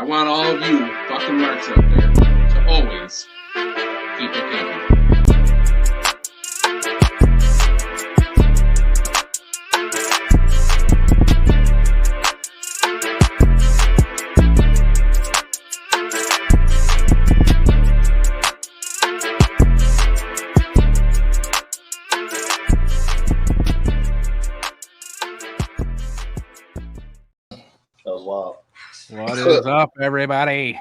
I want all of you fucking marks out there to always keep it pinky. What is up, everybody?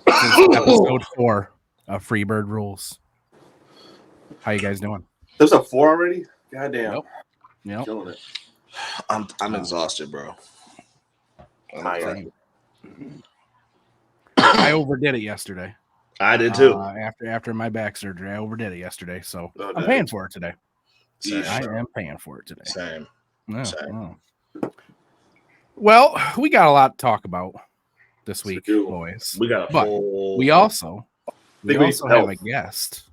This is episode 4 of Freebird Rules. How you guys doing? There's a 4 already? Goddamn. Yep. Killing it. I'm exhausted, bro. Tired. I overdid it yesterday. I did too. After my back surgery, I overdid it yesterday, so Oh, I'm paying for it today. Same. I am paying for it today. Same. Yeah, Same. yeah. Well, we got a lot to talk about this week, we do. boys. We got a But full. We also we need some help. have a guest.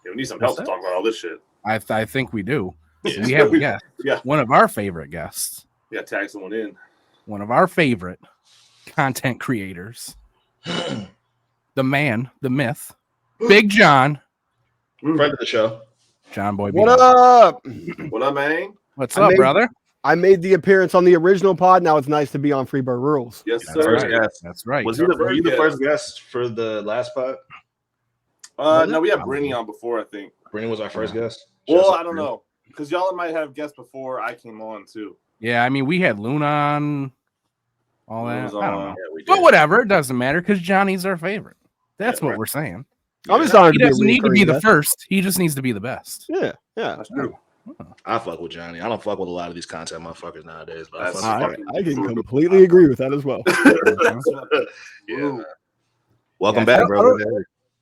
Yeah, we need some help to talk about all this shit. I think we do. We have a guest. Yeah. One of our favorite guests. We got to tag someone in. One of our favorite content creators. The man, the myth, Big John. Friend of the show. John Boy. What up? What up, man? What's up, brother? I made the appearance on the original pod. Now it's nice to be on Freebird Rules. Yes, That's sir. right. Yes. That's right. Was he were you the first guest for the last pod? No, we had Brittany on before, I think. Brittany was our first guest. Well, I don't know. Because y'all might have guests before I came on, too. Yeah, I mean, we had Luna on, all that. I don't know. Yeah, we did. But whatever, it doesn't matter because Johnny's our favorite. That's what we're saying. I'm just honored He to be a doesn't need to be recurring the guest. first. He just needs to be the best. Yeah. That's true. I fuck with Johnny. I don't fuck with a lot of these content motherfuckers nowadays, but That's I fuck fine. with I can completely agree with that as well. yeah, man. Welcome Yeah, back, bro.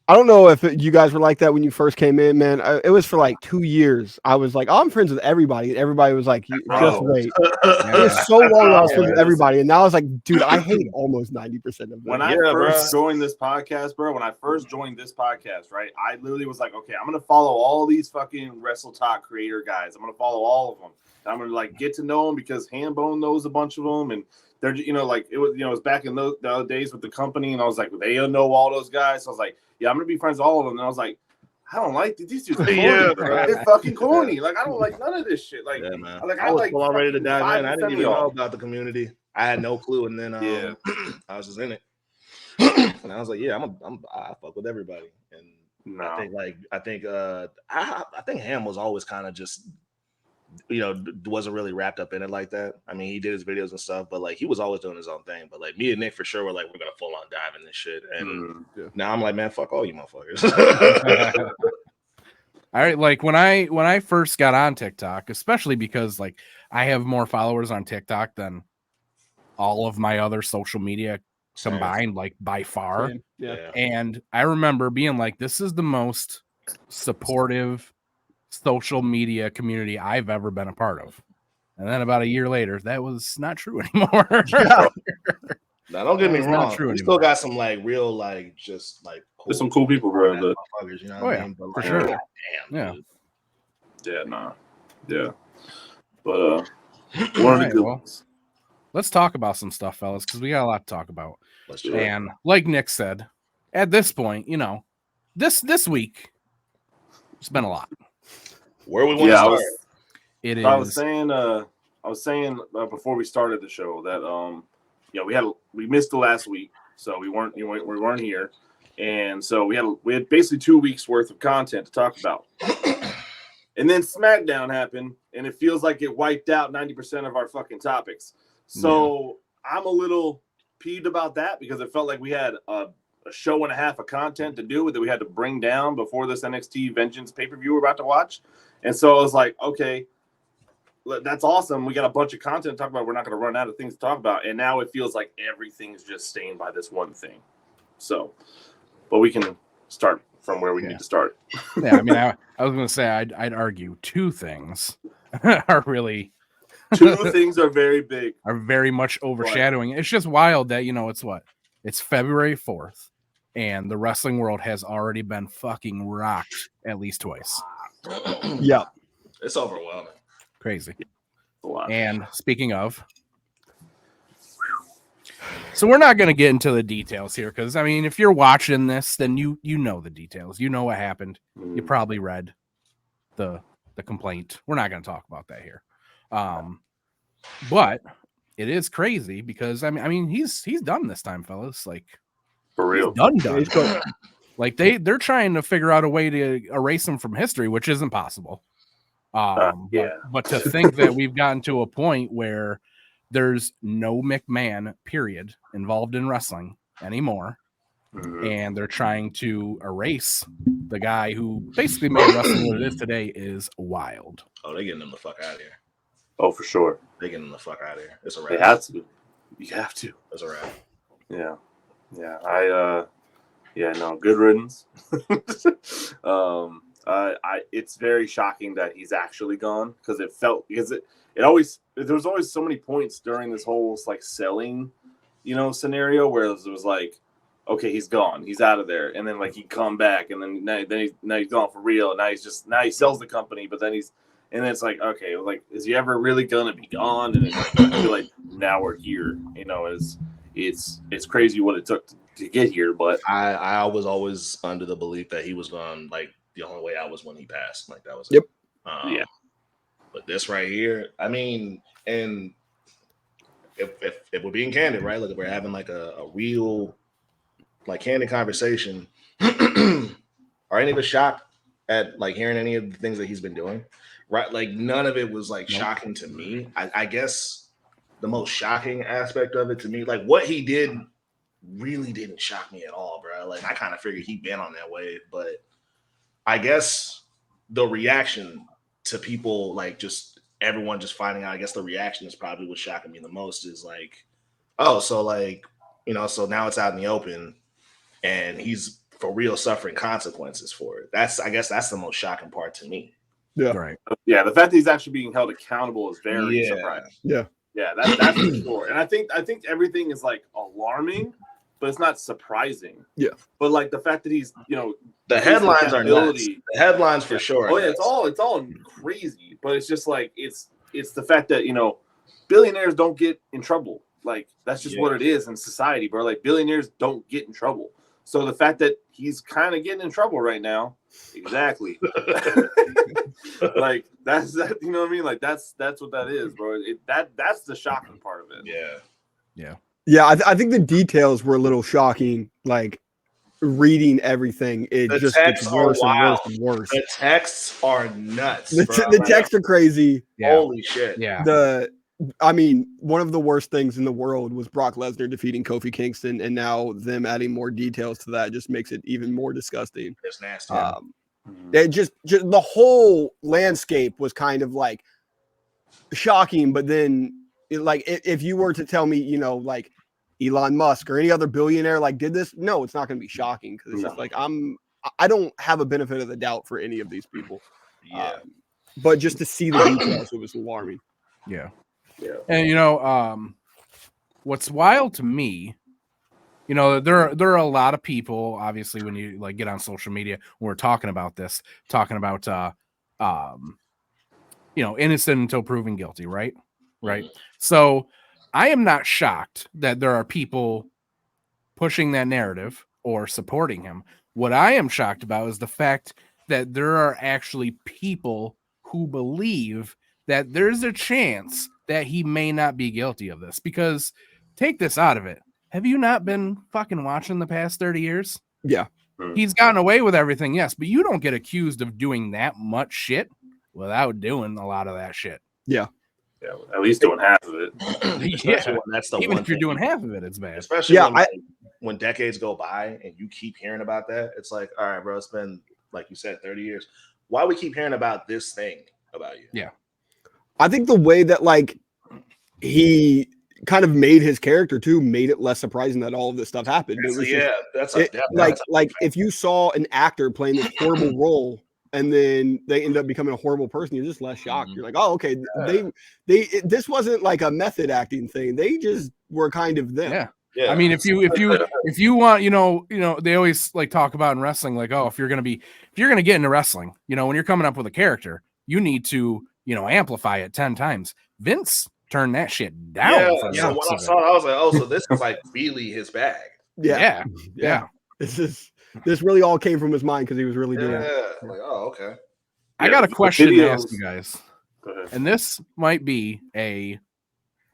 I don't know if you guys were like that when you first came in, man. It was for like 2 years. I was like, I'm friends with everybody. And everybody was like, just wait. It was so long I was friends with everybody. And now I was like, dude, I hate almost 90% of them. When I first joined this podcast, bro, right, I literally was like, okay, I'm going to follow all these fucking Wrestle Talk creator guys. I'm going to follow all of them. And I'm going to like get to know them because Hambone knows a bunch of them. And they're, like it was back in the other days with the company. And I was like, they know all those guys. So I was like, yeah, I'm going to be friends with all of them. And I was like, I don't like these dudes. Corny, bro. They're fucking corny. Like, I don't like none of this shit. Like, Yeah, man. I was full on ready to dive in. I didn't even know y'all. about the community. I had no clue, and then I was just in it. And I was like, yeah, I fuck with everybody. And I think Ham was always kind of just, wasn't really wrapped up in it like that. I mean, he did his videos and stuff, but like he was always doing his own thing. But like me and Nick for sure were like, we're gonna full on dive in this shit. And now I'm like, man, fuck all you motherfuckers. All right, like when I first got on TikTok, especially because like I have more followers on TikTok than all of my other social media combined, like by far. Yeah. And I remember being like, this is the most supportive social media community I've ever been a part of. And then about a year later, that was not true anymore. Now, don't get me wrong. Not true we anymore. still got some like real, like just like cool, There's some cool people, bro. But motherfuckers, you know what I mean? But, for like, sure. Damn, Yeah. dude. yeah, nah. Yeah. But one of the Alright, good well, ones. let's talk about some stuff, fellas, because we got a lot to talk about. Let's do it. And like Nick said, at this point, this week, it's been a lot. Where we want to start? It is. I was saying before we started the show that we missed the last week, so we weren't here, and so we had basically 2 weeks worth of content to talk about, and then SmackDown happened, and it feels like it wiped out 90% of our fucking topics. So I'm a little peeved about that because it felt like we had a show and a half of content to do that we had to bring down before this NXT Vengeance pay-per-view we're about to watch. And so I was like, okay, that's awesome. We got a bunch of content to talk about. We're not going to run out of things to talk about. And now it feels like everything's just stained by this one thing. So, but we can start from where we need to start. Yeah, I mean, I was going to say, I'd argue two things are really... Two things are very big. Are very much overshadowing. It's just wild that, it's February 4th, and the wrestling world has already been fucking rocked at least twice. Yeah. It's overwhelming. Crazy. A lot. And speaking of, So we're not going to get into the details here because, I mean, if you're watching this, then you know the details. You know what happened. You probably read the complaint. We're not going to talk about that here. But it is crazy because, I mean, he's done this time, fellas. Like, for real. He's done. Like, they're trying to figure out a way to erase him from history, which isn't possible. But to think that we've gotten to a point where there's no McMahon, period, involved in wrestling anymore. And they're trying to erase the guy who basically made wrestling what it is today is wild. Oh, they're getting him the fuck out of here. Oh, for sure. They're getting him the fuck out of here. It's a wrap. They have to. You have to. It's a wrap. Yeah. No, good riddance. It's very shocking that he's actually gone because there was always so many points during this whole like selling, scenario where it was like, okay, he's gone, he's out of there, and then like he'd come back, and then now he's gone for real. Now he sells the company, but then it's like, okay, like is he ever really gonna be gone? And I feel like now we're here. It's crazy what it took to get here, but I was always under the belief that he was gone. Like the only way out was when he passed. Like that was it. Yep. But this right here, I mean, and if we're being candid, right? Like if we're having like a real, like candid conversation, are any of us shocked at like hearing any of the things that he's been doing? Right? Like none of it was like shocking to me. I guess the most shocking aspect of it to me, like what he did really didn't shock me at all, bro. Like I kind of figured he'd been on that wave, but I guess the reaction to people, like just everyone just finding out, I guess the reaction is probably what's shocking me the most is like, oh, so like, so now it's out in the open and he's for real suffering consequences for it. I guess that's the most shocking part to me. Yeah. Right. Yeah. The fact that he's actually being held accountable is very surprising. Yeah. Yeah. That's for sure. And I think everything is like alarming, but it's not surprising. Yeah. But like the fact that he's, the headlines are nuts. The headlines for sure. Oh yeah, it's all crazy. But it's just like it's the fact that billionaires don't get in trouble. Like that's just what it is in society, bro. Like billionaires don't get in trouble. So the fact that he's kind of getting in trouble right now, exactly. Like that's that. You know what I mean? Like that's what that is, bro. That's the shocking part of it. Yeah. I think the details were a little shocking. Like reading everything, it just gets worse and worse and worse. The texts are nuts. The texts are crazy. Yeah. Holy shit. Yeah. One of the worst things in the world was Brock Lesnar defeating Kofi Kingston, and now them adding more details to that just makes it even more disgusting. It's nasty. It just the whole landscape was kind of like shocking, but then if you were to tell me, like Elon Musk or any other billionaire like did this, no, it's not going to be shocking because it's just like I don't have a benefit of the doubt for any of these people. But just to see the details, it was alarming. Yeah. And what's wild to me, there are a lot of people, obviously, when you like get on social media, when we're talking about innocent until proven guilty, right? Right. So I am not shocked that there are people pushing that narrative or supporting him. What I am shocked about is the fact that there are actually people who believe that there's a chance that he may not be guilty of this. Because take this out of it. Have you not been fucking watching the past 30 years? Yeah. He's gotten away with everything, yes, but you don't get accused of doing that much shit without doing a lot of that shit. Yeah. Yeah, at least doing half of it. Yeah, that's the even one if you're thing. doing half of it, it's bad. Especially when decades go by and you keep hearing about that, it's like, all right, bro, it's been, like you said, 30 years. Why we keep hearing about this thing about you? Yeah. I think the way that like he kind of made his character too made it less surprising that all of this stuff happened. If you saw an actor playing this horrible role and then they end up becoming a horrible person, you're just less shocked. You're like, oh, okay, this wasn't like a method acting thing. They just were kind of them. Yeah. Yeah. I mean, if you want, they always like talk about in wrestling, like, oh, if you're gonna get into wrestling, when you're coming up with a character, you need to, amplify it 10 times. Vince turn that shit down. Yeah, for so months when I of it. saw it, I was like, oh, so this is like really his bag. Yeah. This really all came from his mind because he was really doing it. Yeah, like, oh, okay. I got a question to videos- ask you guys, Go ahead. and this might be a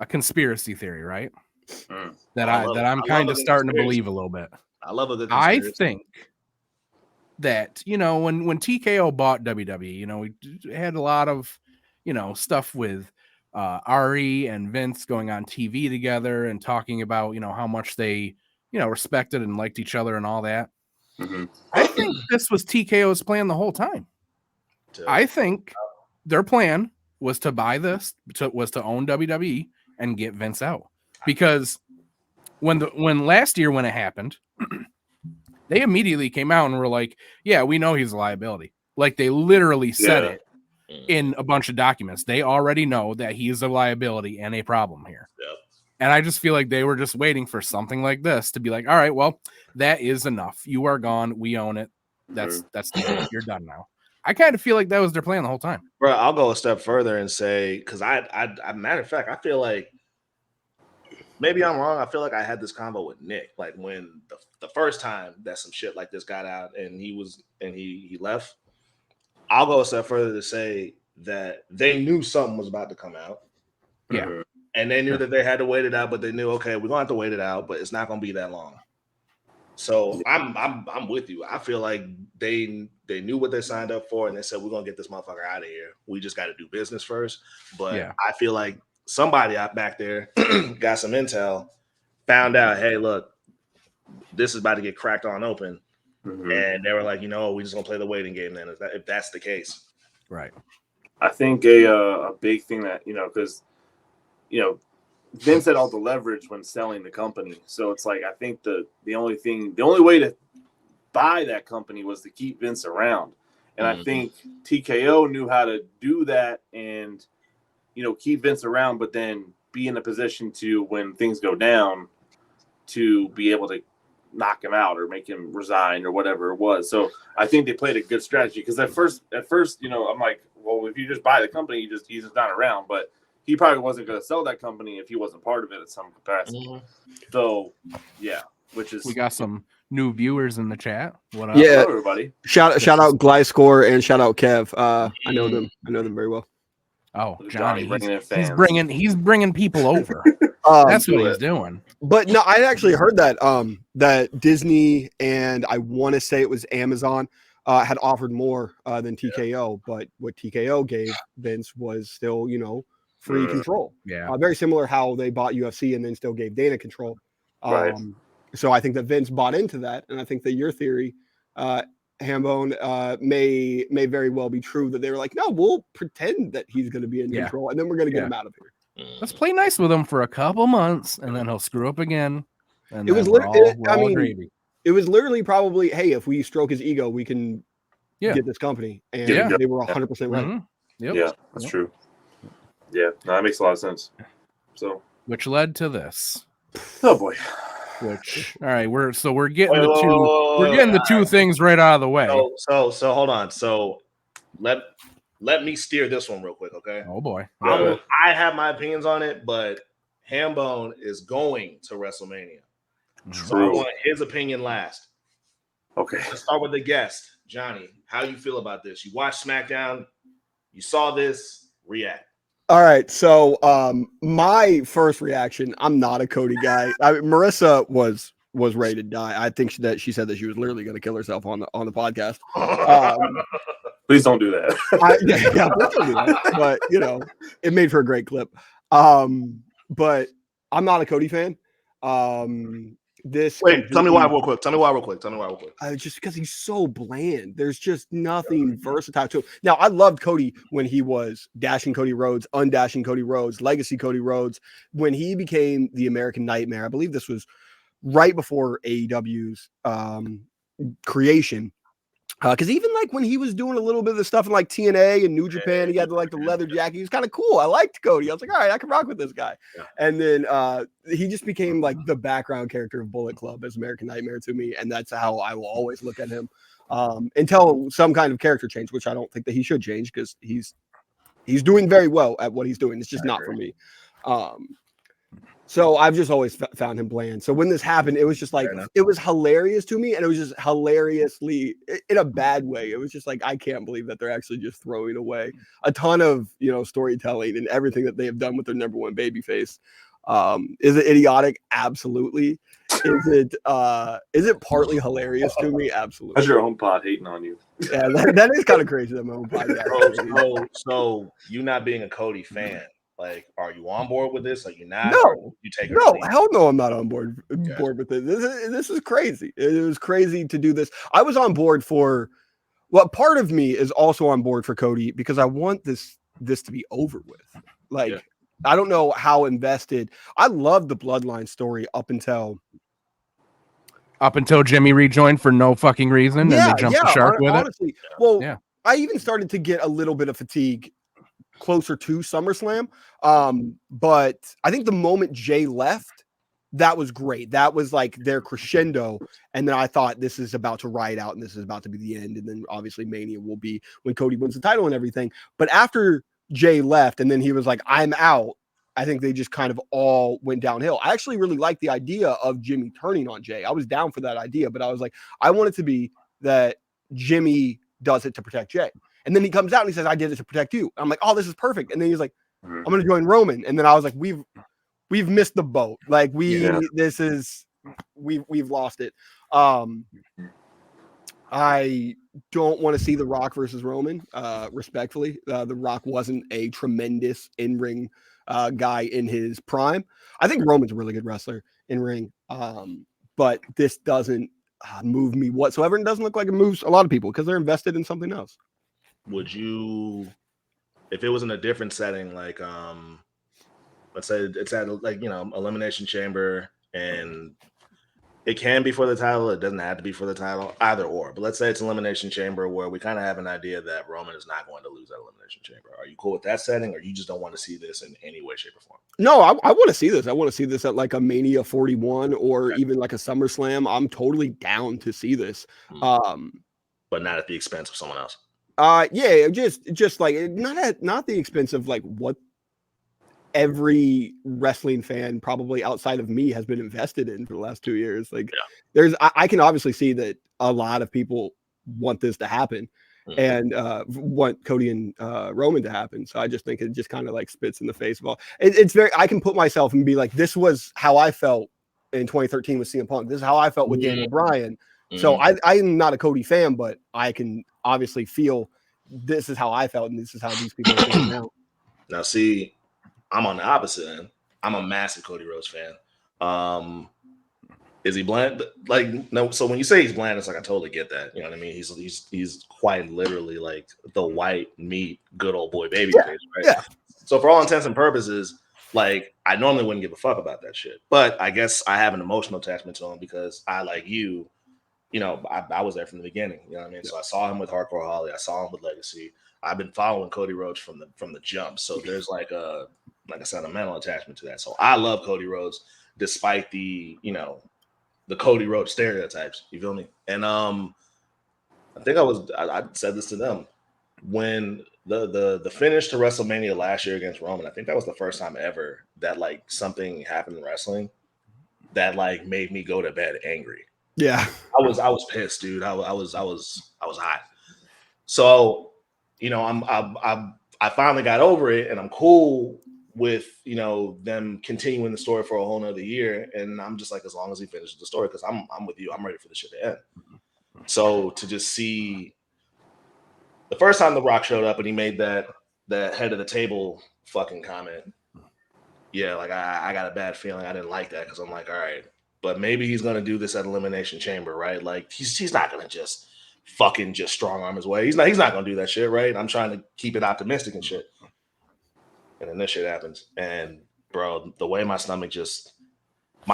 conspiracy theory, right? That I love it. I'm I kind love of a starting to conspiracy. believe a little bit. I love a good I conspiracy. think that, you know, when TKO bought WWE, you know, we had a lot of, you know, stuff with Ari and Vince going on TV together and talking about, you know, how much they, you know, respected and liked each other and all that. I think this was TKO's plan the whole time. I think their plan was to buy this, was to own WWE and get Vince out. Because when last year when it happened, they immediately came out and were like, yeah, we know he's a liability. Like they literally said it in a bunch of documents. They already know that he's a liability and a problem here. Yep. And I just feel like they were just waiting for something like this to be like, all right, well, that is enough. You are gone. We own it. That's you're done now. I kind of feel like that was their plan the whole time. Bro, I'll go a step further and say, because I matter of fact, I feel like maybe I'm wrong. I feel like I had this convo with Nick, like when the first time that some shit like this got out and he left. I'll go a step further to say that they knew something was about to come out. Yeah. And they knew that they had to wait it out, but they knew, okay, we're gonna have to wait it out, but it's not gonna be that long. So I'm with you. I feel like they knew what they signed up for, and they said we're gonna get this motherfucker out of here. We just got to do business first. But I feel like somebody out back there got some intel, found out, hey, look, this is about to get cracked on open, and they were like, you know, we just gonna play the waiting game then, if that's the case. Right. I think a big thing that, you know, because, you know, Vince had all the leverage when selling the company. So it's like, I think the only way to buy that company was to keep Vince around. And I think TKO knew how to do that and, you know, keep Vince around, but then be in a position to, when things go down, to be able to knock him out or make him resign or whatever it was. So I think they played a good strategy, because at first, you know, I'm like, well, if you just buy the company, he's just not around. But he probably wasn't going to sell that company if he wasn't part of it at some capacity. So, yeah, we got some new viewers in the chat. What up? Yeah, hello, everybody. Shout out Glyscore and shout out Kev. I know them very well. Oh, Johnny, he's bringing people over. That's what he's doing. But no, I actually heard that that Disney and I want to say it was Amazon had offered more than TKO, but what TKO gave Vince was still, you know, free control. Yeah, very similar how they bought UFC and then still gave Dana control. Right. So I think that Vince bought into that, and I think that your theory, Hambone, may very well be true, that they were like, no, we'll pretend that he's going to be in control, and then we're going to get him out of here. Let's play nice with him for a couple months, and then he'll screw up again. And it was it was literally probably, hey, if we stroke his ego, we can get this company, and they were 100% right. Yep. Yeah, that's true. Yeah, no, that makes a lot of sense. So, which led to this. Oh boy. Which, all right, we're getting the two things right out of the way. So hold on. So let me steer this one real quick, okay? Oh boy. I have my opinions on it, but Hambone is going to WrestleMania. True. So I want his opinion last. Okay. Let's start with the guest. Johnny, how you feel about this? You watched SmackDown, you saw this, react. All right, so my first reaction, I'm not a Cody guy. Marissa was ready to die. I think that she said that she was literally going to kill herself on the podcast. Please don't do that. Please don't do that. But you know, it made for a great clip. But I'm not a Cody fan. Tell me why real quick. Just because he's so bland. There's just nothing versatile to him. Now, I loved Cody when he was Dashing Cody Rhodes, Undashing Cody Rhodes, Legacy Cody Rhodes. When he became the American Nightmare, I believe this was right before AEW's creation. Because even like when he was doing a little bit of the stuff in like TNA and New Japan, he had like the leather jacket. He was kind of cool. I liked Cody. I was like, all right, I can rock with this guy. Yeah. And then he just became like the background character of Bullet Club as American Nightmare to me. And that's how I will always look at him until some kind of character change, which I don't think that he should change, because he's doing very well at what he's doing. It's just not for me. So I've just always found him bland. So when this happened, it was just like, it was hilarious to me. And it was just hilariously in a bad way. It was just like, I can't believe that they're actually just throwing away a ton of, storytelling and everything that they have done with their number one babyface. Is it idiotic? Absolutely. Is it partly hilarious to me? Absolutely. How's your own pod hating on you? Yeah, that is kind of crazy that my own pod. So you not being a Cody fan, like, are you on board with this? Are you not? No, you take hell no, I'm not on board with it. This is crazy. It was crazy to do this. I was on board for, well, part of me is also on board for Cody because I want this to be over with. Like, I don't know how invested. I love the Bloodline story up until Jimmy rejoined for no fucking reason, and they jumped the shark with honestly, it. Well, I even started to get a little bit of fatigue closer to SummerSlam. But I think the moment Jay left, that was great. That was like their crescendo. And then I thought this is about to ride out and this is about to be the end. And then obviously Mania will be when Cody wins the title and everything. But after Jay left and then he was like, I'm out, I think they just kind of all went downhill. I actually really liked the idea of Jimmy turning on Jay. I was down for that idea, but I was like, I want it to be that Jimmy does it to protect Jay. And then he comes out and he says, I did it to protect you. I'm like, oh, this is perfect. And then he's like, I'm going to join Roman. And then I was like, we've missed the boat. Like we've lost it. I don't want to see The Rock versus Roman, respectfully. The Rock wasn't a tremendous in-ring guy in his prime. I think Roman's a really good wrestler in ring. But this doesn't move me whatsoever. And doesn't look like it moves a lot of people because they're invested in something else. Would you, if it was in a different setting, like let's say it's at Elimination Chamber and it can be for the title, it doesn't have to be for the title, either or. But let's say it's Elimination Chamber where we kind of have an idea that Roman is not going to lose that Elimination Chamber. Are you cool with that setting, or you just don't want to see this in any way, shape, or form? No, I want to see this. I want to see this at like a Mania 41 or even like a SummerSlam. I'm totally down to see this. But not at the expense of someone else. Yeah, just like not the expense of like what every wrestling fan probably outside of me has been invested in for the last 2 years. Like I can obviously see that a lot of people want this to happen and want Cody and Roman to happen. So I just think it just kind of like spits in the face of all. It's very, I can put myself and be like, this was how I felt in 2013 with CM Punk. This is how I felt with Daniel Bryan. So I'm not a Cody fan, but I can obviously feel this is how I felt and this is how these people are feeling now. Now, see, I'm on the opposite end. I'm a massive Cody Rhodes fan. Is he bland? Like, no. So when you say he's bland, it's like I totally get that. You know what I mean? He's quite literally like the white meat, good old boy baby face, right? Yeah. So for all intents and purposes, like I normally wouldn't give a fuck about that shit, but I guess I have an emotional attachment to him because I, like you, I was there from the beginning. You know what I mean? So I saw him with Hardcore Holly. I saw him with Legacy. I've been following Cody Rhodes from the jump. So there's like a sentimental attachment to that. So I love Cody Rhodes despite the Cody Rhodes stereotypes. You feel me? And I think I said this to them when the finish to WrestleMania last year against Roman. I think that was the first time ever that like something happened in wrestling that like made me go to bed angry. Yeah, I was pissed, dude. I was hot. So, I finally got over it, and I'm cool with them continuing the story for a whole nother year. And I'm just like, as long as he finishes the story, because I'm with you. I'm ready for the shit to end. So to just see the first time The Rock showed up and he made that head of the table fucking comment. Yeah, like I got a bad feeling. I didn't like that because I'm like, all right. But maybe he's gonna do this at Elimination Chamber, right? Like he's not gonna just fucking strong arm his way. He's not gonna do that shit, right? I'm trying to keep it optimistic and shit. And then this shit happens. And bro, the way my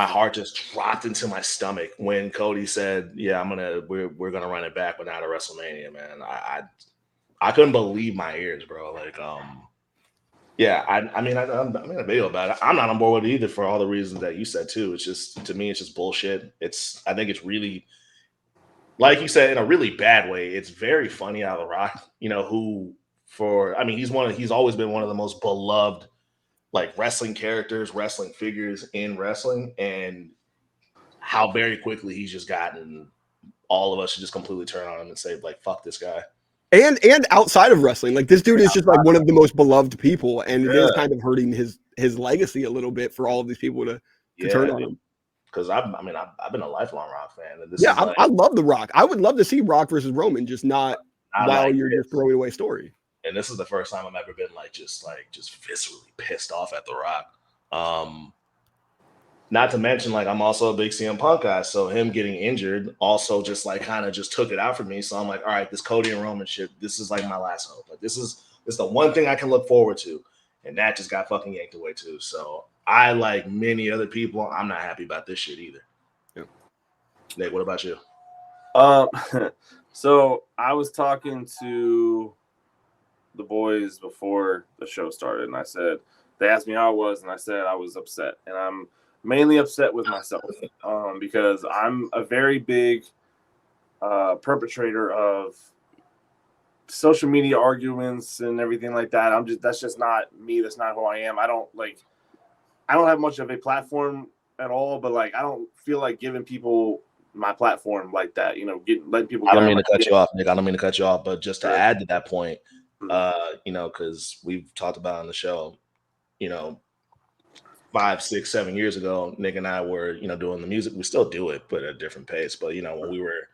heart just dropped into my stomach when Cody said, yeah, we're gonna run it back, but not at WrestleMania, man. I couldn't believe my ears, bro. Like, yeah, I made a video about it. I'm not on board with it either for all the reasons that you said too. It's just, to me, it's just bullshit. I think it's really, like you said, in a really bad way. It's very funny out of The Rock, he's always been one of the most beloved like wrestling characters, wrestling figures in wrestling, and how very quickly he's just gotten all of us should just completely turn on him and say, like, fuck this guy. And outside of wrestling, like this dude is just like one of the most beloved people, and it is kind of hurting his legacy a little bit for all of these people to turn on him. Because I've been a lifelong Rock fan, and this I love The Rock. I would love to see Rock versus Roman, just not while like you're just throwing away story. And this is the first time I've ever been just viscerally pissed off at The Rock. Not to mention, like, I'm also a big CM Punk guy, so him getting injured also just like kind of just took it out for me. So I'm like, all right, this Cody and Roman shit, this is like my last hope. Like, this is the one thing I can look forward to, and that just got fucking yanked away too. So I, like many other people, I'm not happy about this shit either. Yeah. Nate, what about you? So I was talking to the boys before the show started, and I said, they asked me how I was, and I said I was upset, and I'm mainly upset with myself because I'm a very big perpetrator of social media arguments and everything like that. That's just not me. That's not who I am. I don't have much of a platform at all, but like I don't feel like giving people my platform like that. You know, letting people. I don't mean to cut you off, Nick. I don't mean to cut you off, but just to add to that point, you know, because we've talked about on the show, you know, 5, 6, 7 years ago, Nick and I were, you know, doing the music. We still do it, but at a different pace. But, you know, when we were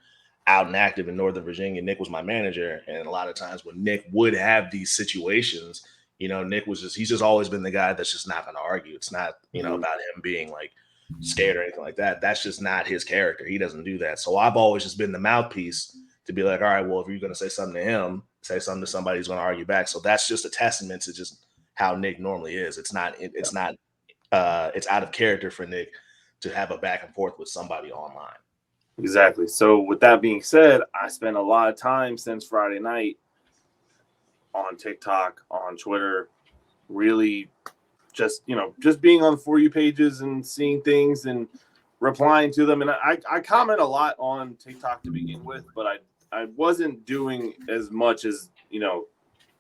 out and active in Northern Virginia, Nick was my manager. And a lot of times when Nick would have these situations, you know, he's just always been the guy that's just not going to argue. It's not, you know, about him being like scared or anything like that. That's just not his character. He doesn't do that. So I've always just been the mouthpiece to be like, all right, well, if you're going to say something to him, say something to somebody who's going to argue back. So that's just a testament to just how Nick normally is. It's out of character for Nick to have a back and forth with somebody online. Exactly. So with that being said, I spent a lot of time since Friday night on TikTok, on Twitter, really just being on the For You pages and seeing things and replying to them. And I comment a lot on TikTok to begin with, but I wasn't doing as much as, you know,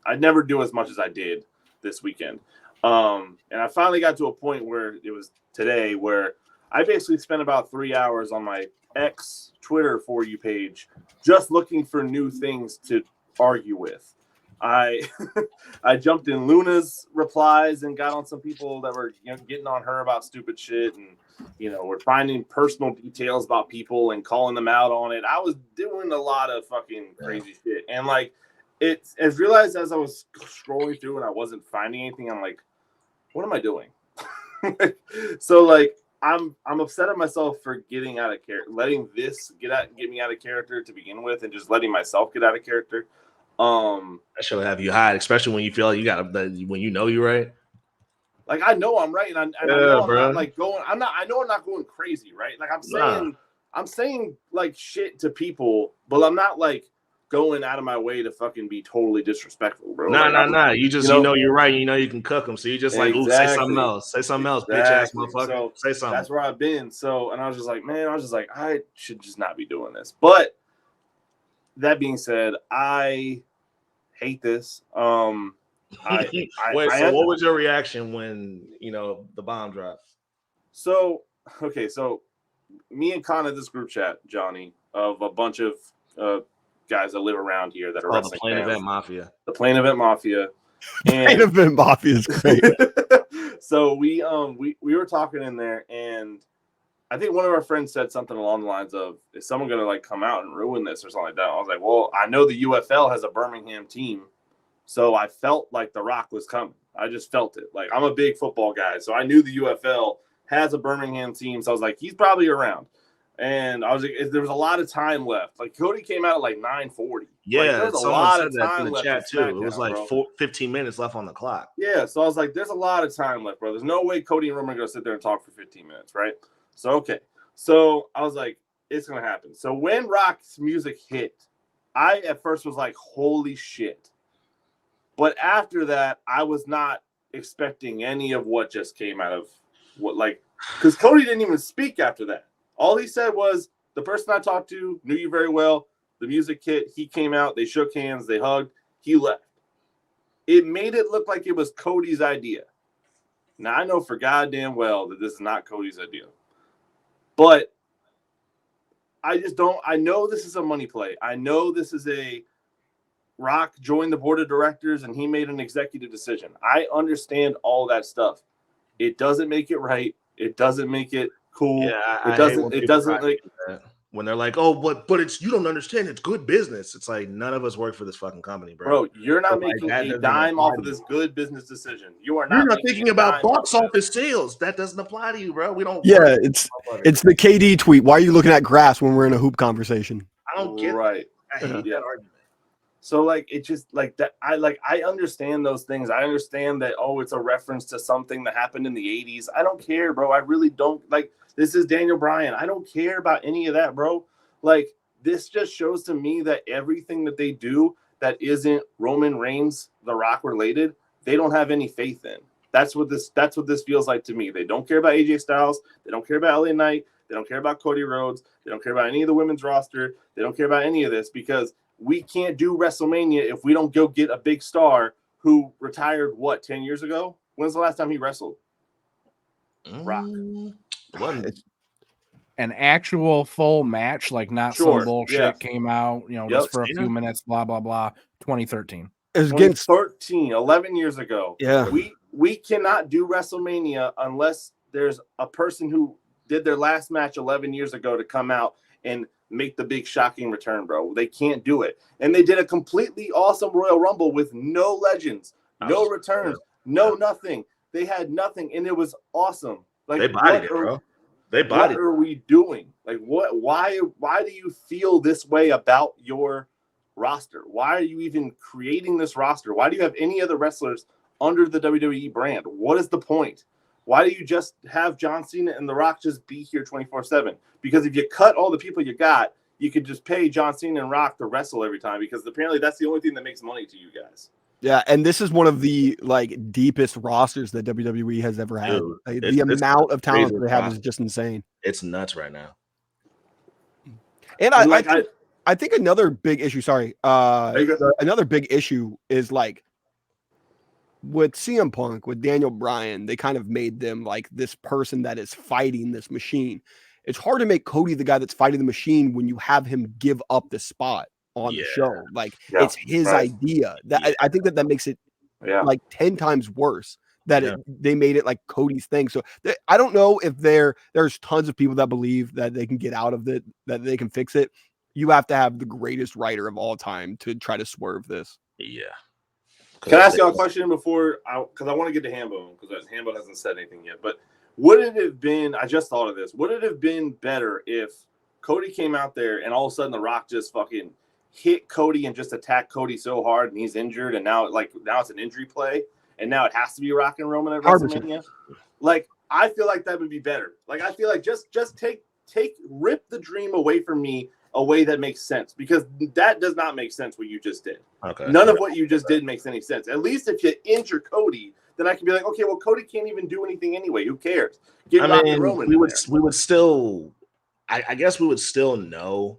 I'd never do as much as I did this weekend. And I finally got to a point where it was today where I basically spent about 3 hours on my X Twitter For You page just looking for new things to argue with. I jumped in Luna's replies and got on some people that were, you know, getting on her about stupid shit, and, you know, we're finding personal details about people and calling them out on it. I was doing a lot of fucking crazy shit, and like it's realized as I was scrolling through and I wasn't finding anything, I'm like, what am I doing? So like I'm upset at myself for getting out of character, letting this get me out of character to begin with, and just letting myself get out of character. That should have you hide, especially when you feel like you got when you know you're right. Like I know I'm right, and I know I'm not like going. I know I'm not going crazy, right? Like I'm saying like shit to people, but I'm not like going out of my way to fucking be totally disrespectful, bro. Nah. You just you know you're right. You know you can cook them, so you just like, ooh, say something else. Say something else, bitch ass motherfucker. So say something. That's where I've been. So, and I was just like, man, I should just not be doing this. But that being said, I hate this. What was your reaction when, you know, the bomb dropped? So me and Con had this group chat, Johnny, of a bunch of guys that live around here that are the Plain Event Mafia. The Plain Event Mafia. Plain Event Mafia is great. So we were talking in there, and I think one of our friends said something along the lines of, is someone going to like come out and ruin this or something like that? I was like, well, I know the UFL has a Birmingham team, so I felt like The Rock was coming. I just felt it. Like, I'm a big football guy, so I knew the UFL has a Birmingham team, so I was like, he's probably around. And I was like, there was a lot of time left. Like, Cody came out at like 9:40. Yeah, like, there's a lot of time in the chat too. It was like 15 minutes left on the clock. Yeah, so I was like, there's a lot of time left, bro. There's no way Cody and Roman are going to sit there and talk for 15 minutes, right? So, okay. So I was like, it's going to happen. So when Rock's music hit, I at first was like, holy shit. But after that, I was not expecting any of what just came out of what, like, because Cody didn't even speak after that. All he said was, the person I talked to knew you very well. The music hit. He came out. They shook hands. They hugged. He left. It made it look like it was Cody's idea. Now I know for goddamn well that this is not Cody's idea, but I just don't. I know this is a money play. I know this is a Rock joined the board of directors and he made an executive decision. I understand all that stuff. It doesn't make it right. It doesn't make it cool. Yeah, it doesn't. It doesn't like when they're like, "Oh, but it's you don't understand. It's good business." It's like none of us work for this fucking company, bro. Bro, you're not So, like, making that a doesn't dime apply off to of this you. good business decision. You are not. You're not making thinking a about dime box off of office sales. That doesn't apply to you, bro. We don't. Yeah, work it's the KD tweet. Why are you looking at grass when we're in a hoop conversation? I don't get right. I hate that argument. So like it just like that. I understand those things. I understand that. Oh, it's a reference to something that happened in the 80s. I don't care, bro. I really don't like. This is Daniel Bryan. I don't care about any of that, bro. Like this just shows to me that everything that they do that isn't Roman Reigns, The Rock related, they don't have any faith in. That's what this feels like to me. They don't care about AJ Styles. They don't care about LA Knight. They don't care about Cody Rhodes. They don't care about any of the women's roster. They don't care about any of this because we can't do WrestleMania if we don't go get a big star who retired, 10 years ago? When's the last time he wrestled? Rock. An actual full match, like not some bullshit came out, just for a few minutes, blah, blah, blah, 2013. It was against 13, 11 years ago. Yeah. We cannot do WrestleMania unless there's a person who did their last match 11 years ago to come out and make the big shocking return, bro. They can't do it. And they did a completely awesome Royal Rumble with no legends, no returns, no nothing. They had nothing, and it was awesome. Like they bodied it, bro. They bodied. What are we doing? Like what? Why do you feel this way about your roster? Why are you even creating this roster? Why do you have any other wrestlers under the WWE brand? What is the point? Why do you just have John Cena and The Rock just be here 24/7? Because if you cut all the people you got, you could just pay John Cena and Rock to wrestle every time because apparently that's the only thing that makes money to you guys. Yeah, and this is one of the deepest rosters that WWE has ever had. Dude, Like, the amount of talent they have is just insane. It's nuts right now. And I think another big issue. Sorry, another big issue is like with CM Punk, with Daniel Bryan. They kind of made them like this person that is fighting this machine. It's hard to make Cody the guy that's fighting the machine when you have him give up the spot on the show. Like it's his idea. That I think that makes it like 10 times worse that they made it like Cody's thing. So I don't know if there's tons of people that believe that they can get out of it, that they can fix it. You have to have the greatest writer of all time to try to swerve this. Yeah. Can I ask y'all a question because I want to get to Hambo because Hambo hasn't said anything yet. But would it have been? I just thought of this. Would it have been better if Cody came out there and all of a sudden The Rock just fucking hit Cody and just attacked Cody so hard and he's injured and now it's an injury play and now it has to be Rock and Roman at WrestleMania? Like I feel like that would be better. Like I feel like just rip the dream away from me. A way that makes sense because that does not make sense what you just did. Okay. None of what you just did makes any sense. At least if you injure Cody, then I can be like, okay, well, Cody can't even do anything anyway. Who cares? Roman. We would still, I guess we would still know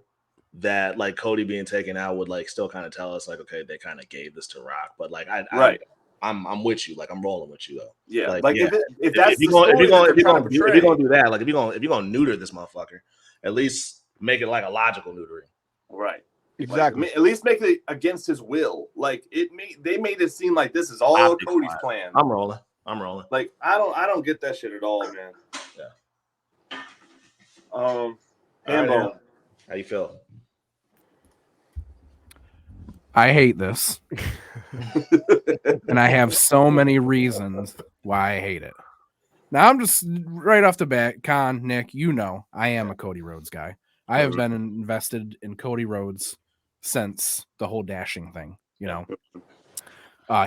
that like Cody being taken out would like still kind of tell us like, okay, they kind of gave this to Rock, but like I'm with you. Like I'm rolling with you though. Yeah. Like if that's if you're gonna do that, like if you're gonna neuter this motherfucker, at least make it like a logical neutering. Right. Exactly. Like, at least make it against his will. Like they made it seem like this is all Cody's plan. I'm rolling. Like I don't get that shit at all, man. Yeah. Hambo. How you feel? I hate this. And I have so many reasons why I hate it. Now I'm just right off the bat, Con, Nick, I am a Cody Rhodes guy. I have been invested in Cody Rhodes since the whole dashing thing,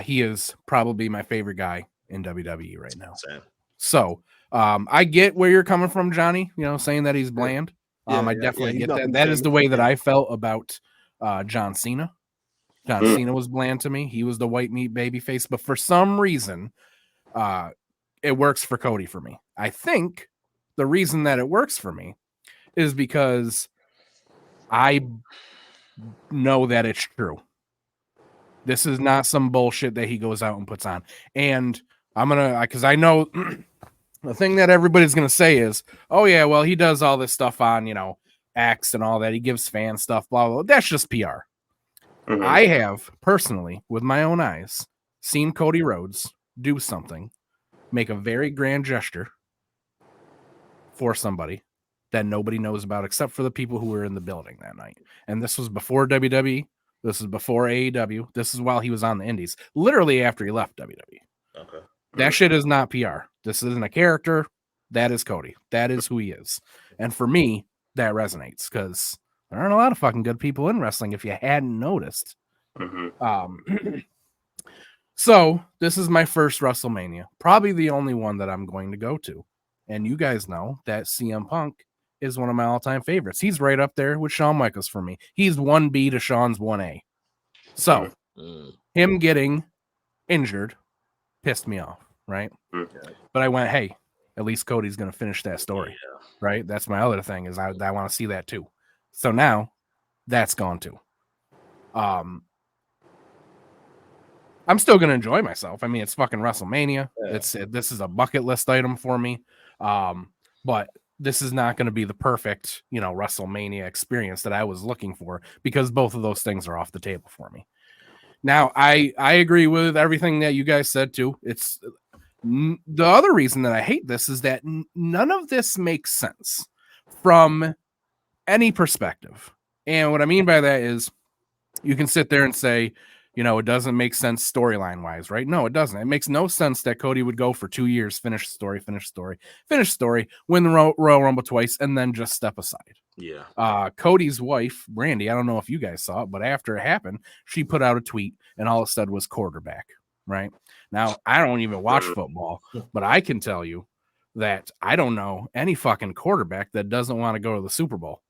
He is probably my favorite guy in WWE right now. Same. So I get where you're coming from, Johnny, saying that he's bland. I definitely get that. That is the way that I felt about John Cena. John Cena was bland to me. He was the white meat baby face, but for some reason, it works for Cody for me. I think the reason that it works for me is because I know that it's true. This is not some bullshit that he goes out and puts on. And because I know the thing that everybody's gonna say is, oh yeah, well he does all this stuff on X and all that. He gives fan stuff, blah blah. That's just PR. Mm-hmm. I have personally, with my own eyes, seen Cody Rhodes do something, make a very grand gesture for somebody that nobody knows about except for the people who were in the building that night. And this was before WWE. This is before AEW. This is while he was on the Indies, literally after he left WWE. Okay. That shit is not PR. This isn't a character. That is Cody. That is who he is. And for me, that resonates because there aren't a lot of fucking good people in wrestling if you hadn't noticed. Mm-hmm. So this is my first WrestleMania, probably the only one that I'm going to go to. And you guys know that CM Punk is one of my all-time favorites. He's right up there with Shawn Michaels for me. He's 1B to Shawn's 1A. So him getting injured pissed me off, right? Okay. But I went, hey, at least Cody's going to finish that story, right? That's my other thing is I want to see that too. So now that's gone too. I'm still going to enjoy myself. I mean, it's fucking WrestleMania. Yeah. This is a bucket list item for me. But this is not going to be the perfect, WrestleMania experience that I was looking for because both of those things are off the table for me. Now, I agree with everything that you guys said too. It's the other reason that I hate this is that none of this makes sense from any perspective. And what I mean by that is you can sit there and say, it doesn't make sense storyline wise, right? No, it doesn't. It makes no sense that Cody would go for 2 years, finish story, win the Royal Rumble twice, and then just step aside. Yeah. Cody's wife, Brandy, I don't know if you guys saw it, but after it happened, she put out a tweet and all it said was quarterback, right? Now, I don't even watch football, but I can tell you that I don't know any fucking quarterback that doesn't want to go to the Super Bowl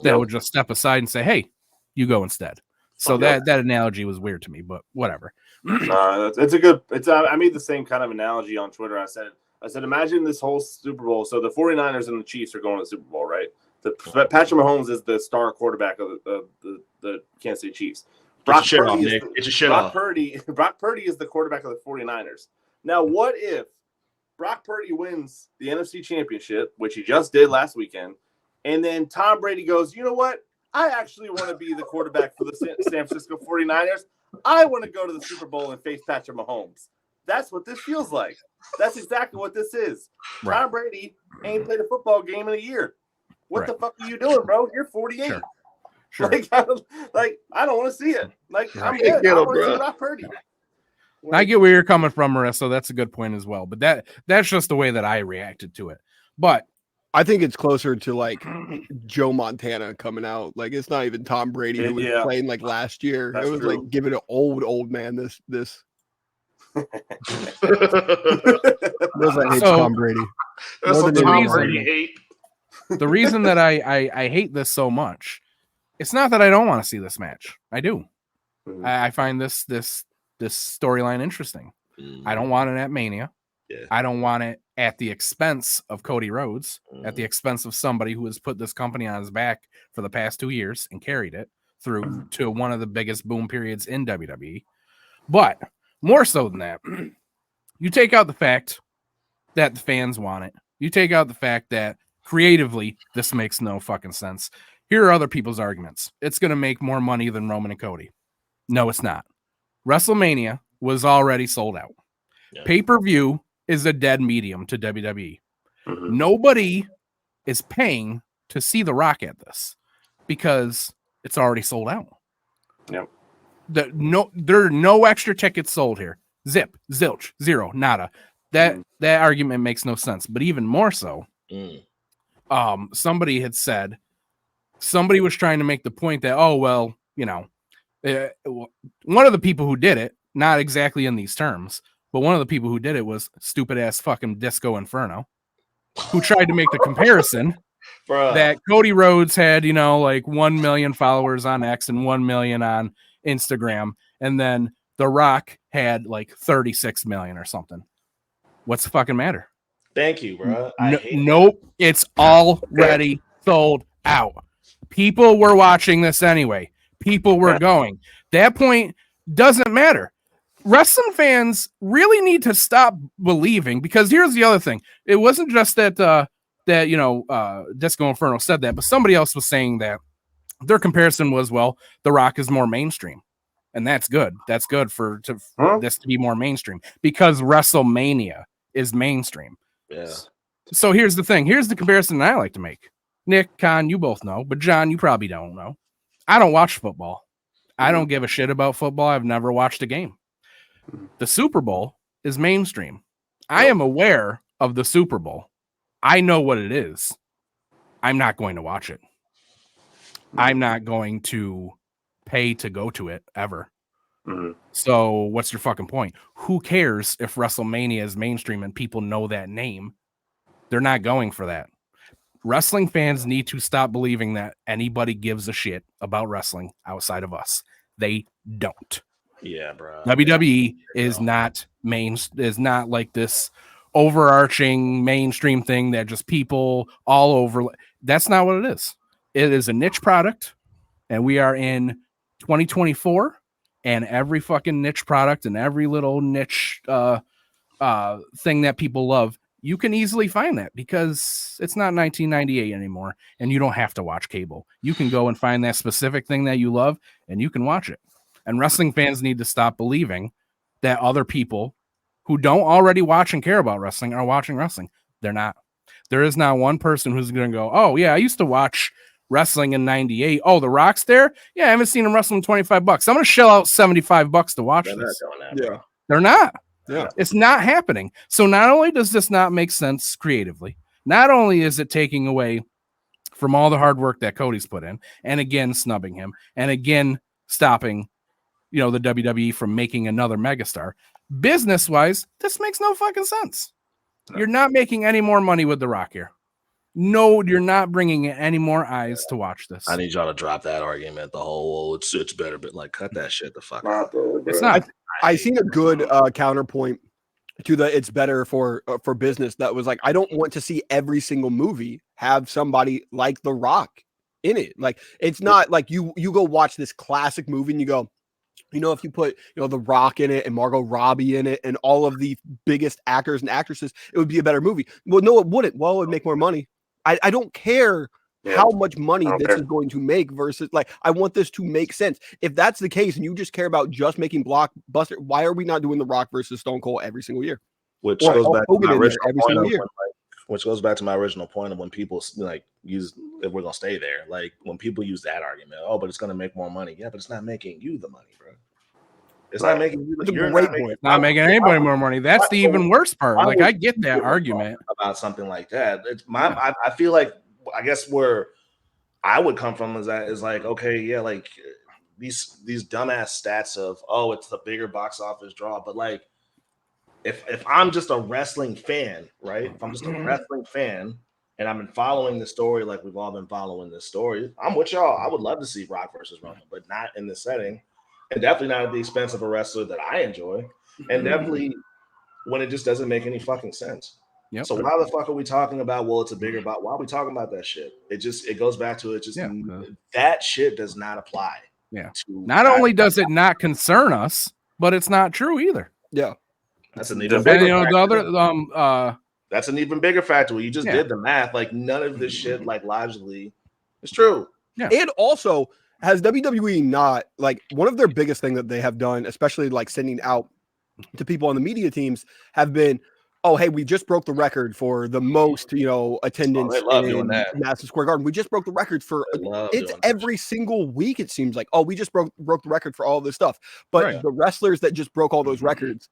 that would just step aside and say, hey, you go instead. So that analogy was weird to me, but whatever. It's a good. I made the same kind of analogy on Twitter. I said, imagine this whole Super Bowl. So the 49ers and the Chiefs are going to the Super Bowl, right? Patrick Mahomes is the star quarterback of the Kansas City Chiefs. Brock Purdy is the quarterback of the 49ers. Now, what if Brock Purdy wins the NFC Championship, which he just did last weekend, and then Tom Brady goes, you know what? I actually want to be the quarterback for the San Francisco 49ers. I want to go to the Super Bowl and face Patrick Mahomes. That's what this feels like. That's exactly what this is. Right. Tom Brady ain't played a football game in a year. What the fuck are you doing, bro? You're 48. Sure. I don't want to see it. I'm good. I want to see Brock Purdy. I get where you're coming from, Marissa. That's a good point as well. But that's just the way that I reacted to it. But I think it's closer to Joe Montana coming out. It's not even Tom Brady who was playing last year. That's it was true. Give it an old man. This. Those I hate Tom Brady. That's what Tom Brady hate. The reason that I hate this so much, it's not that I don't want to see this match. I do. Mm-hmm. I find this storyline interesting. Mm-hmm. I don't want it at Mania. Yeah. I don't want it at the expense of Cody Rhodes, at the expense of somebody who has put this company on his back for the past 2 years and carried it through to one of the biggest boom periods in WWE. But more so than that, you take out the fact that the fans want it. You take out the fact that creatively this makes no fucking sense. Here are other people's arguments. It's going to make more money than Roman and Cody. No, it's not. WrestleMania was already sold out. Yeah. Pay-per-view is a dead medium to WWE. Mm-hmm. Nobody is paying to see The Rock at this because it's already sold out. Yep. There are no extra tickets sold here. Zip, zilch, zero, nada. That argument makes no sense. But even more so, somebody had said, somebody was trying to make the point that, one of the people who did it, not exactly in these terms, but one of the people who did it was stupid ass fucking Disco Inferno, who tried to make the comparison that Cody Rhodes had, 1 million followers on X and 1 million on Instagram. And then The Rock had 36 million or something. What's the fucking matter? Thank you, bro. Nope. It's already sold out. People were watching this anyway. People were going. That point doesn't matter. wrestling fans really need to stop believing, because here's the other thing. It wasn't just that Disco Inferno said that, but somebody else was saying that their comparison was, well, The Rock is more mainstream. And that's good. That's good for this to be more mainstream, because WrestleMania is mainstream. Yeah. So here's the thing. Here's the comparison I like to make. Nick, Con, you both know, but John, you probably don't know. I don't watch football. I don't give a shit about football. I've never watched a game. The Super Bowl is mainstream. I am aware of the Super Bowl. I know what it is. I'm not going to watch it. I'm not going to pay to go to it ever. So what's your fucking point? Who cares if WrestleMania is mainstream and people know that name? They're not going for that. Wrestling fans need to stop believing that anybody gives a shit about wrestling outside of us. They don't. Yeah, bro. WWE is not like this overarching mainstream thing that just people all over. That's not what it is. It is a niche product, and we are in 2024, and every fucking niche product and every little niche thing that people love, you can easily find that, because it's not 1998 anymore, and you don't have to watch cable. You can go and find that specific thing that you love, and you can watch it. And wrestling fans need to stop believing that other people who don't already watch and care about wrestling are watching wrestling. They're not. There is not one person who's going to go, oh, yeah, I used to watch wrestling in 98. Oh, The Rock's there? Yeah, I haven't seen him wrestling $25. I'm going to shell out $75 to watch this. Yeah. They're not. Yeah. It's not happening. So not only does this not make sense creatively, not only is it taking away from all the hard work that Cody's put in, and again, snubbing him, and again, stopping, the WWE from making another megastar. Business-wise, this makes no fucking sense. No. You're not making any more money with The Rock here. No, you're not bringing in any more eyes to watch this. I need y'all to drop that argument. The whole it's better, but like cut that shit the fuck out. It's not. I seen a good counterpoint to the it's better for business that was like, I don't want to see every single movie have somebody like The Rock in it. Like, it's not like you go watch this classic movie and you go, if you put, The Rock in it and Margot Robbie in it and all of the biggest actors and actresses, it would be a better movie. Well, no, it wouldn't. Well, it would make more money. I don't care how much money this is going to make versus, like, I want this to make sense. If that's the case and you just care about just making blockbuster, why are we not doing The Rock versus Stone Cold every single year? Which goes back to my original point which goes back to my original point of when people use, if we're gonna stay there, like when people use that argument, but it's gonna make more money. Yeah, but it's not making you the money, bro. It's not making you. Not making anybody more money. That's the even worse part. Like, I get that argument about something like that. It's I feel like, I guess where I would come from is like, okay, yeah, like these dumbass stats of, it's the bigger box office draw, but like, if I'm just a wrestling fan, right? If I'm just a wrestling fan and I've been following the story like we've all been following this story, I'm with y'all. I would love to see Rock versus Roman, but not in this setting. And definitely not at the expense of a wrestler that I enjoy. And definitely when it just doesn't make any fucking sense. Yep. So why the fuck are we talking about, well, it's a bigger about, why are we talking about that shit? It goes back to it. That shit does not apply. Yeah. Not only does it not concern us, but it's not true either. Yeah. That's an even bigger factor. That's an even bigger factor. You just did the math. Like, none of this shit, like, logically, is true. Yeah. And also, has WWE not, like, one of their biggest thing that they have done, especially like sending out to people on the media teams, have been, oh, hey, we just broke the record for the most, attendance in Madison Square Garden. We just broke the record for every single week. It seems like, we just broke the record for all this stuff. But the wrestlers that just broke all those records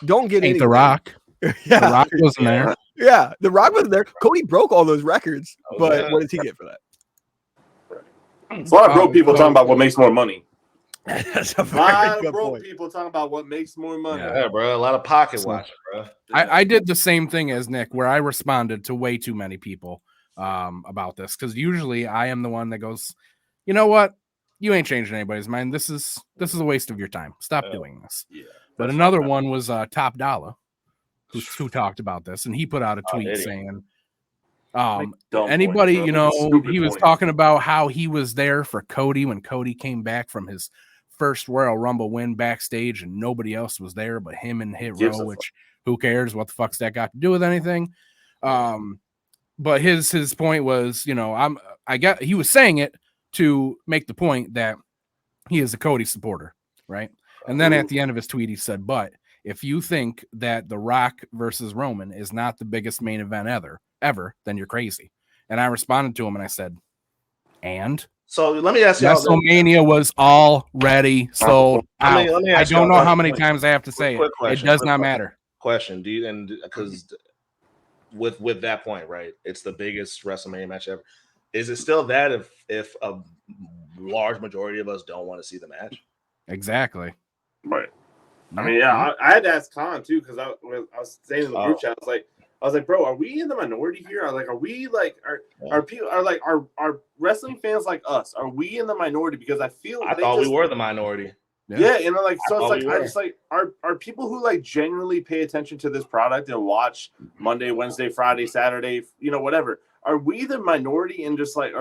don't get any. The Rock. Yeah, The Rock wasn't there. Yeah, The Rock wasn't there. Cody broke all those records, but what does he get for that? It's a lot of broke people talking about what makes more money. That's a lot of broke people talking about what makes more money. Yeah, bro. A lot of pocket watching, bro. I did the same thing as Nick, where I responded to way too many people about this, because usually I am the one that goes, you know what? You ain't changing anybody's mind. This is a waste of your time. Stop doing this. Yeah. But another one was Top Dollar, who talked about this, and he put out a tweet saying, anybody, he was talking about how he was there for Cody when Cody came back from his first Royal Rumble win backstage, and nobody else was there but him and Hit Row, which who cares? What the fuck's that got to do with anything? But his point was, you know, he was saying it to make the point that he is a Cody supporter, right? And then at the end of his tweet, he said, "But if you think that The Rock versus Roman is not the biggest main event ever, then you're crazy." And I responded to him and I said, "And?" So let me ask you, WrestleMania was already sold out. I don't know how many times I have to say it. It does not matter. Question: do you, and because with that point, right? It's the biggest WrestleMania match ever. Is it still that if a large majority of us don't want to see the match? Exactly. Right. I mean, yeah, I had to ask Khan too because I was saying in the group chat, I was like, bro, are we in the minority here? Are we like are people are wrestling fans like us? Are we in the minority? Because I thought we were the minority. Yeah, and like so it's like I just like are people who like genuinely pay attention to this product and watch Monday, Wednesday, Friday, Saturday, you know, whatever. Are we the minority in just like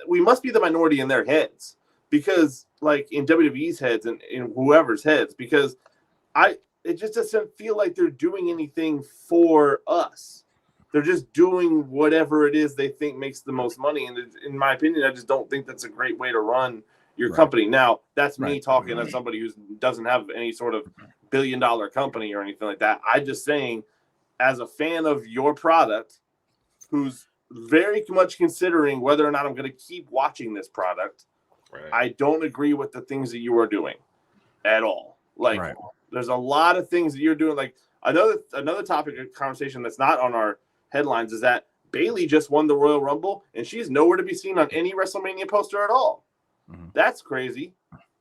we must be the minority in their heads because like in WWE's heads and in whoever's heads because it just doesn't feel like they're doing anything for us. They're just doing whatever it is they think makes the most money. And in my opinion, I just don't think that's a great way to run your company. Now, that's me talking as somebody who doesn't have any sort of billion-dollar company or anything like that. I'm just saying, as a fan of your product, who's very much considering whether or not I'm going to keep watching this product, I don't agree with the things that you are doing at all. Like, there's a lot of things that you're doing. Like, another topic of conversation that's not on our headlines is that Bayley just won the Royal Rumble, and she's nowhere to be seen on any WrestleMania poster at all. That's crazy.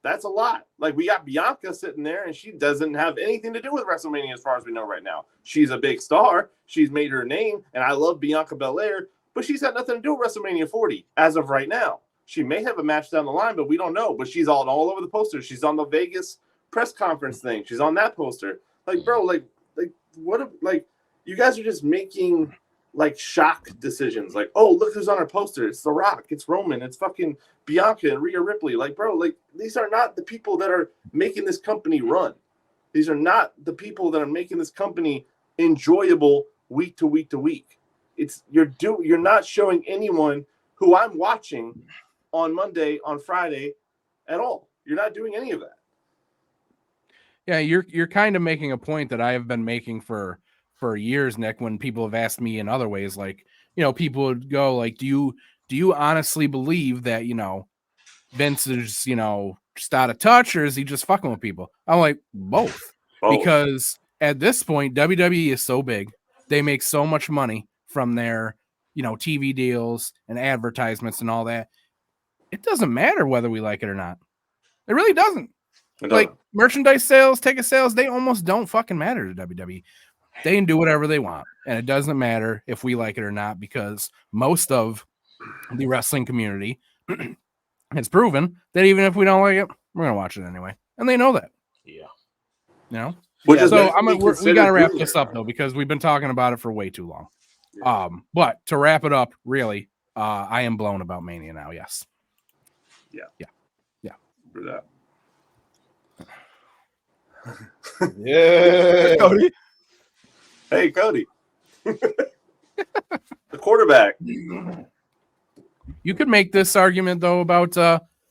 That's a lot. Like, we got Bianca sitting there, and she doesn't have anything to do with WrestleMania as far as we know right now. She's a big star. She's made her name, and I love Bianca Belair, but she's got nothing to do with WrestleMania 40 as of right now. She may have a match down the line, but we don't know. But she's all over the posters. She's on the Vegas press conference thing. She's on that poster. Like, bro, like what? Like, you guys are just making like shock decisions. Like, oh, look who's on our poster. It's The Rock. It's Roman. It's fucking Bianca and Rhea Ripley. Like, bro, like these are not the people that are making this company run. These are not the people that are making this company enjoyable week to week to week. You're not showing anyone who I'm watching on Monday, on Friday at all. You're not doing any of that. Yeah, you're kind of making a point that I have been making for years, Nick, when people have asked me in other ways, like, you know, people would go like, do you honestly believe that, you know, Vince is, you know, just out of touch, or is he just fucking with people? I'm like, both. Because at this point, WWE is so big. They make so much money from their, you know, TV deals and advertisements and all that. It doesn't matter whether we like it or not. It really doesn't. Like, merchandise sales, ticket sales, they almost don't fucking matter to WWE. They can do whatever they want, and it doesn't matter if we like it or not, because most of the wrestling community has proven that even if we don't like it, we're gonna watch it anyway, and they know that. Yeah, you know. We gotta wrap this up though, because we've been talking about it for way too long. Yeah. But to wrap it up, really, I am blown about Mania now. Yes. Yeah. For that. Yeah, Cody. Hey, Cody. The quarterback. You could make this argument though about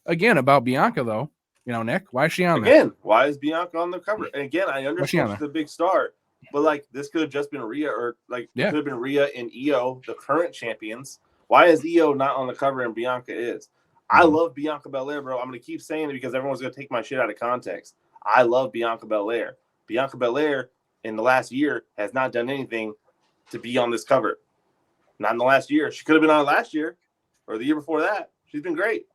Bianca though. You know, Nick, why is she on there? Why is Bianca on the cover? And again, I understand she's the big star, but like this could have just been Rhea, or like it could have been Rhea and Io, the current champions. Why is Io not on the cover and Bianca is? I love Bianca Belair, bro. I'm gonna keep saying it because everyone's gonna take my shit out of context. I love Bianca Belair. Bianca Belair in the last year has not done anything to be on this cover. Not in the last year. She could have been on last year or the year before that. She's been great.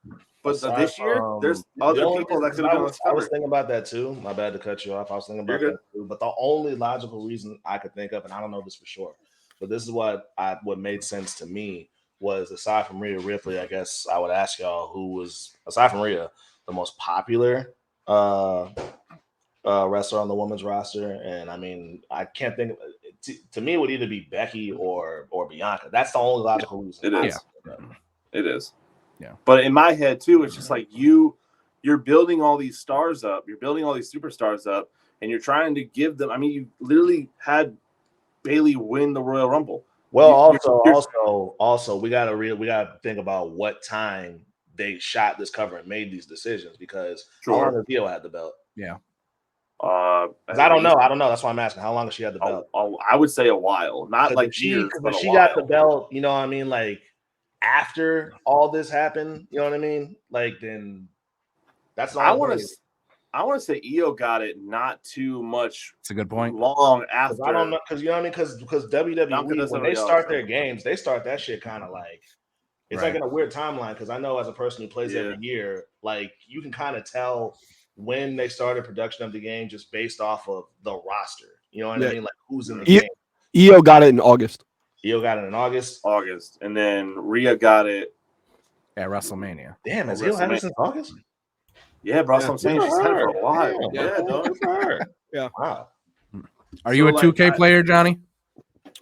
But this year, there's other people that could have been on this cover. I was thinking about that too. My bad to cut you off. I was thinking about that too. But the only logical reason I could think of, and I don't know this for sure, but this is what made sense to me, was aside from Rhea Ripley, I guess I would ask y'all who was, aside from Rhea, the most popular wrestler on the women's roster. And I mean, I can't think of it. To me, it would either be Becky or Bianca. That's the only logical reason. It is. It is. Yeah. But in my head too, it's just like you you're building all these stars up, you're building all these superstars up, and you're trying to give them. I mean, you literally had Bayley win the Royal Rumble. Well, also, we gotta think about what time they shot this cover and made these decisions, because how long has Io had the belt? Yeah. I don't know. That's why I'm asking. How long has she had the belt? I would say a while, not like years. But she got the belt. You know what I mean? Like after all this happened, you know what I mean? Like then that's all. I want to say Io got it not too much. It's a good point. Long after. I don't know, because you know what I mean? Because WWE, when they start their games, they start that shit kind of like it's like in a weird timeline. Because I know as a person who plays every year, like you can kind of tell when they started production of the game just based off of the roster. You know what I mean? Like who's in the game. Io got it in August. Io got it in August, and then Rhea got it at WrestleMania. Damn, has Io had it since August? Yeah, bro. That's what I'm saying. She's had it for a while. Yeah. Wow. Are you a 2K player, Johnny?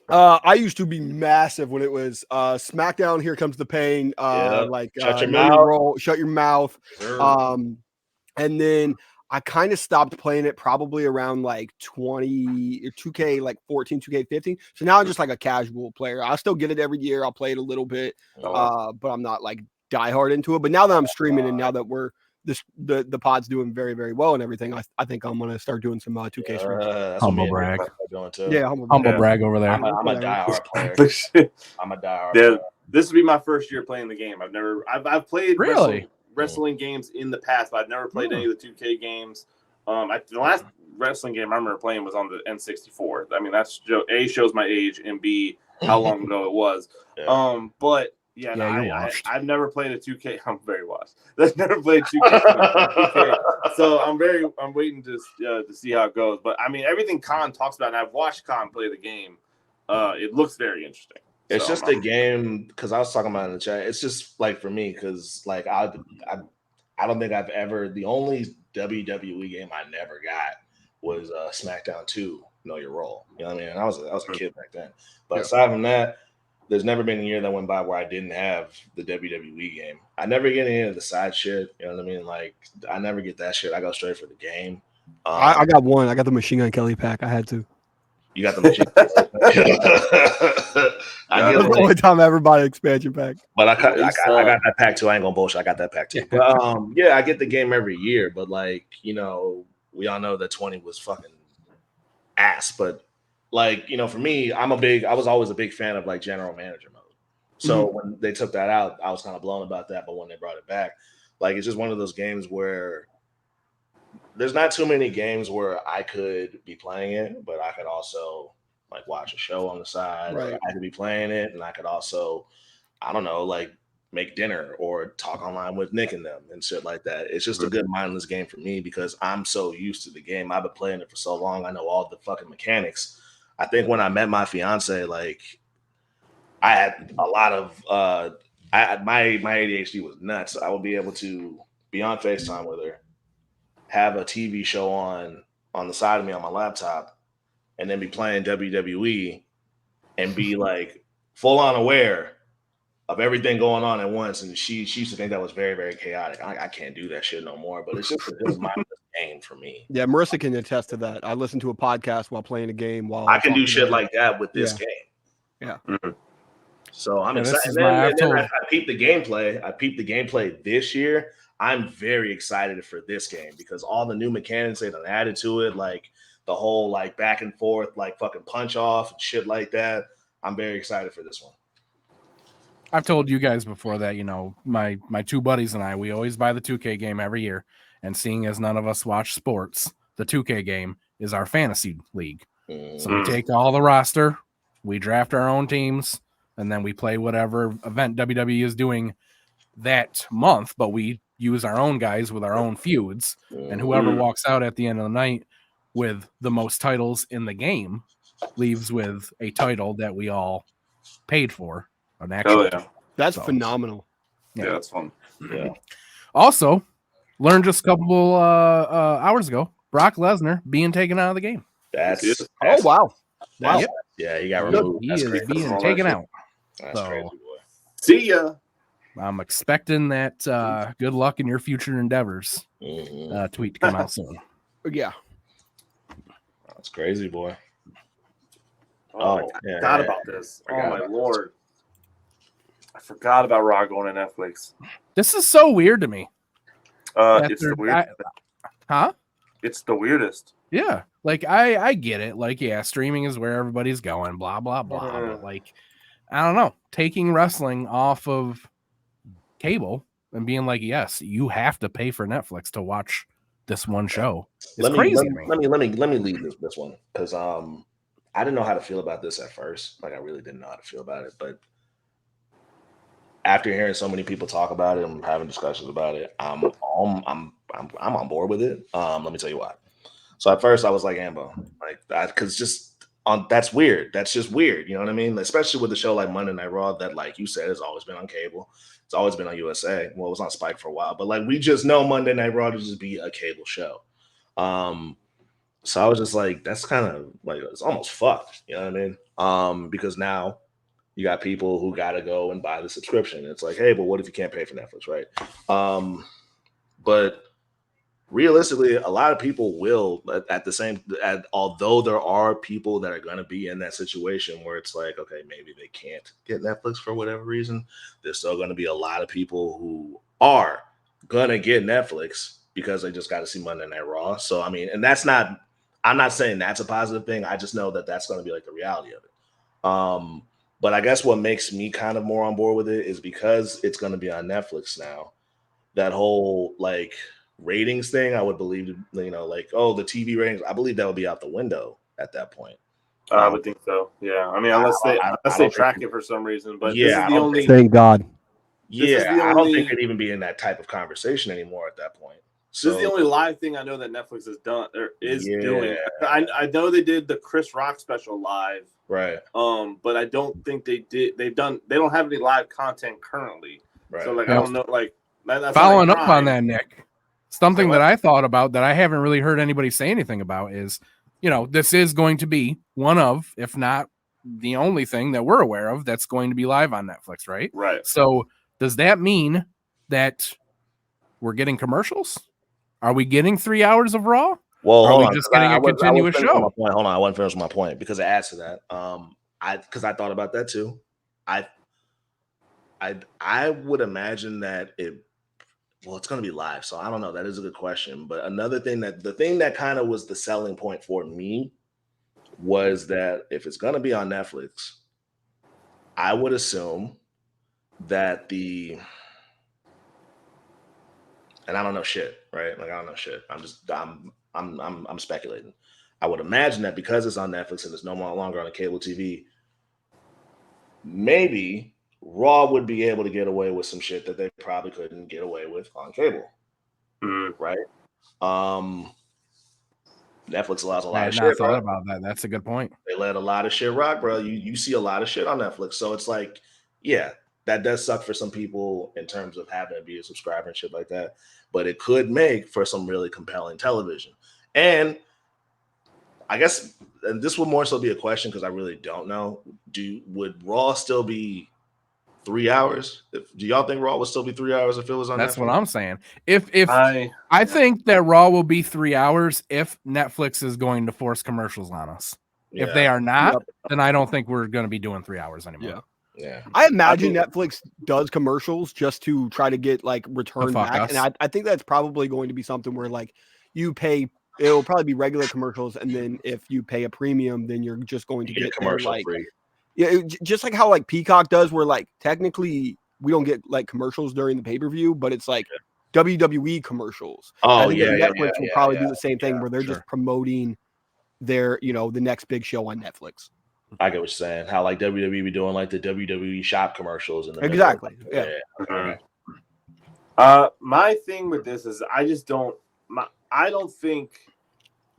I used to be massive when it was SmackDown. Here Comes the Pain. Like shut your mouth. Shut your mouth. And then I kind of stopped playing it probably around like 2K, like 14, 2K 15. So now I'm just like a casual player. I still get it every year. I'll play it a little bit, but I'm not like diehard into it. But now that I'm streaming and now that the pod's doing very, very well and everything, I think I'm gonna start doing some 2K streams. Humble brag. Yeah, humble brag over there. I'm a diehard player. I'm a diehard player. This would be my first year playing the game. I've played wrestling games in the past, but I've never played any of the 2K games. The last wrestling game I remember playing was on the N64. I mean, that's A, shows my age, and B, how long ago it was. But I've never played a 2K. I'm very washed. I've never played 2K. So I'm waiting to see how it goes. But I mean, everything Khan talks about, and I've watched Khan play the game. It looks very interesting. It's just a game, because I was talking about it in the chat. It's just like for me, because like I don't think I've ever, the only WWE game I never got was SmackDown 2, Know Your Role. You know what I mean? And I was a kid back then. But aside from that, there's never been a year that went by where I didn't have the WWE game. I never get any of the side shit. You know what I mean? Like I never get that shit. I go straight for the game. I got one. I got the Machine Gun Kelly pack. I had to. You got the Machine That's the only time I ever bought an expansion pack. But I got that pack too. I ain't gonna bullshit. I got that pack too. But I get the game every year. But like, you know, we all know that 20 was fucking ass. But like, you know, for me, I was always a big fan of like general manager mode. So when they took that out, I was kind of blown about that. But when they brought it back, like it's just one of those games where there's not too many games where I could be playing it, but I could also like watch a show on the side. Right. I could be playing it, and I could also, I don't know, like make dinner or talk online with Nick and them and shit like that. It's just a good mindless game for me because I'm so used to the game. I've been playing it for so long. I know all the fucking mechanics. I think when I met my fiance, like I had a lot of my ADHD was nuts. I would be able to be on FaceTime with her, have a TV show on the side of me on my laptop, and then be playing WWE and be like full on aware of everything going on at once. And she used to think that was very, very chaotic. I can't do that shit no more, but it's just a good mindless game for me. Yeah, Marissa can attest to that. I listen to a podcast while playing a game while I can do shit like that with this game. Yeah. So I'm excited. And then I peeped the gameplay. I peeped the gameplay this year. I'm very excited for this game because all the new mechanics they done added to it, like the whole like back and forth, like fucking punch off and shit like that. I'm very excited for this one. I've told you guys before that, you know, my two buddies and I, we always buy the 2K game every year. And seeing as none of us watch sports, the 2K game is our fantasy league. So we take all the roster, we draft our own teams, and then we play whatever event WWE is doing that month, but we use our own guys with our own feuds, and whoever walks out at the end of the night with the most titles in the game leaves with a title that we all paid for. An actual That's phenomenal. Yeah, that's fun. Yeah. Also, learned just a couple hours ago, Brock Lesnar being taken out of the game. Oh wow. Yeah, he got removed. He is being taken out. That's crazy, boy. See ya. I'm expecting that good luck in your future endeavors tweet to come out soon. Yeah. That's crazy, boy. I forgot about this. Oh my lord. I forgot about Raw going to Netflix. This is so weird to me. It's the weirdest. Huh? It's the weirdest. Yeah. Like I get it. Like, yeah, streaming is where everybody's going, blah, blah, blah. But like, I don't know. Taking wrestling off of cable and being like, yes, you have to pay for Netflix to watch this one show. It's crazy to me. Let me lead this one, because I didn't know how to feel about this at first. Like, I really didn't know how to feel about it. But after hearing so many people talk about it and having discussions about it, I'm on board with it. Let me tell you why. So at first I was like, Ambo, like that, because that's weird. That's just weird. You know what I mean? Especially with a show like Monday Night Raw that, like you said, has always been on cable. It's always been on USA. Well, it was on Spike for a while, but like we just know Monday Night Raw to just be a cable show. So I was just like, that's kind of like, it's almost fucked. You know what I mean? Because now you got people who got to go and buy the subscription. It's like, hey, but what if you can't pay for Netflix, right? But realistically, a lot of people will although there are people that are going to be in that situation where it's like, okay, maybe they can't get Netflix for whatever reason. There's still going to be a lot of people who are going to get Netflix because they just got to see Monday Night Raw. So, I mean, and I'm not saying that's a positive thing. I just know that that's going to be like the reality of it. But I guess what makes me kind of more on board with it is because it's going to be on Netflix now. That whole like ratings thing, I would believe, you know, like, oh, the TV ratings, I believe that would be out the window at that point. I would think so. Yeah. I mean, unless they track it for some reason. But yeah, thank God. Yeah, I don't think it'd even be in that type of conversation anymore at that point. So, this is the only live thing I know that Netflix has done or is doing. I know they did the Chris Rock special live, right? But I don't think they did. They don't have any live content currently. Right. So like, I don't know. Like, that's following up on that, Nick. Something that I thought about that I haven't really heard anybody say anything about is, you know, this is going to be one of, if not the only thing that we're aware of that's going to be live on Netflix, right? Right. So does that mean that we're getting commercials? Are we getting 3 hours of Raw? Well, are we just getting a continuous show? Hold on, I wasn't finished with my point because it adds to that. Because I thought about that too. I would imagine that it's going to be live, so I don't know. That is a good question. But the thing that kind of was the selling point for me was that if it's going to be on Netflix, I would assume that and I don't know shit, right? Like, I don't know shit. I'm speculating. I would imagine that because it's on Netflix and it's no longer on a cable TV, maybe Raw would be able to get away with some shit that they probably couldn't get away with on cable, right? Netflix allows a lot of shit. I thought about that. That's a good point. They let a lot of shit rock, bro. You see a lot of shit on Netflix, so it's like, yeah, that does suck for some people in terms of having to be a subscriber and shit like that. But it could make for some really compelling television. And I guess, and this would more so be a question because I really don't know. Would Raw still be 3 hours? Do y'all think Raw would still be 3 hours if it was on That's Netflix? what I'm saying. I think that Raw will be 3 hours if Netflix is going to force commercials on us. Yeah. If they are not, then I don't think we're going to be doing 3 hours anymore. Yeah. I imagine Netflix does commercials just to try to get like return back. And I think that's probably going to be something where like you pay, it'll probably be regular commercials. And then if you pay a premium, then you're just going to get commercial free. Yeah, just like how like Peacock does, where like technically we don't get like commercials during the pay-per-view, but it's like WWE commercials. Oh, Netflix will probably do the same thing where they're just promoting their, you know, the next big show on Netflix. I get what you're saying. How like WWE be doing like the WWE shop commercials and exactly. My thing with this is I don't think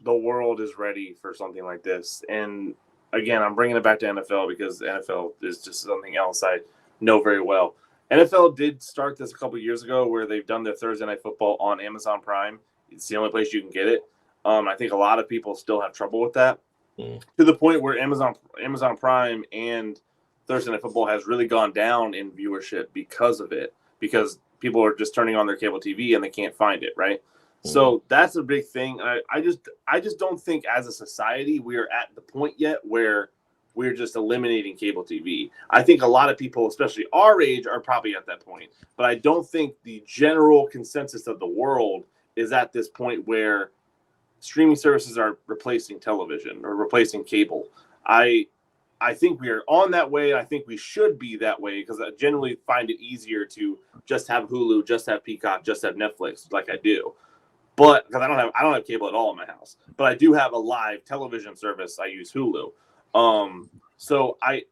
the world is ready for something like this. And again, I'm bringing it back to NFL because NFL is just something else I know very well. NFL did start this a couple of years ago where they've done their Thursday Night Football on Amazon Prime. It's the only place you can get it. I think a lot of people still have trouble with that. To the point where Amazon Prime and Thursday Night Football has really gone down in viewership because of it. because people are just turning on their cable TV and they can't find it, right? So that's a big thing. I just don't think as a society we are at the point yet where we're just eliminating cable TV. I think a lot of people, especially our age, are probably at that point. But I don't think the general consensus of the world is at this point where streaming services are replacing television or replacing cable. I think we are on that way. I think we should be that way because I generally find it easier to just have Hulu, just have Peacock, just have Netflix like I do. But because I don't have cable at all in my house, but I do have a live television service. I use Hulu. So I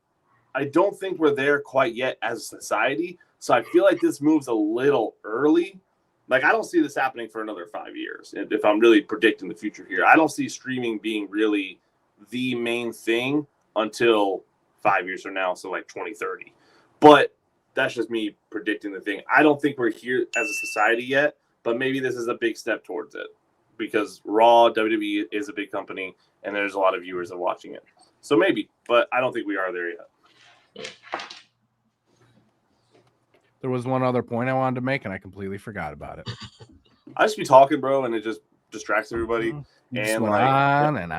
don't think we're there quite yet as a society. So I feel like this moves a little early. Like I don't see this happening for another 5 years. If I'm really predicting the future here, I don't see streaming being really the main thing until 5 years from now. So like 2030, but that's just me predicting the thing. I don't think we're here as a society yet. But maybe this is a big step towards it because Raw, WWE is a big company, and there's a lot of viewers that are watching it. So maybe, but I don't think we are there yet. There was one other point I wanted to make, and I completely forgot about it. I just be talking, bro, and it just distracts everybody, and it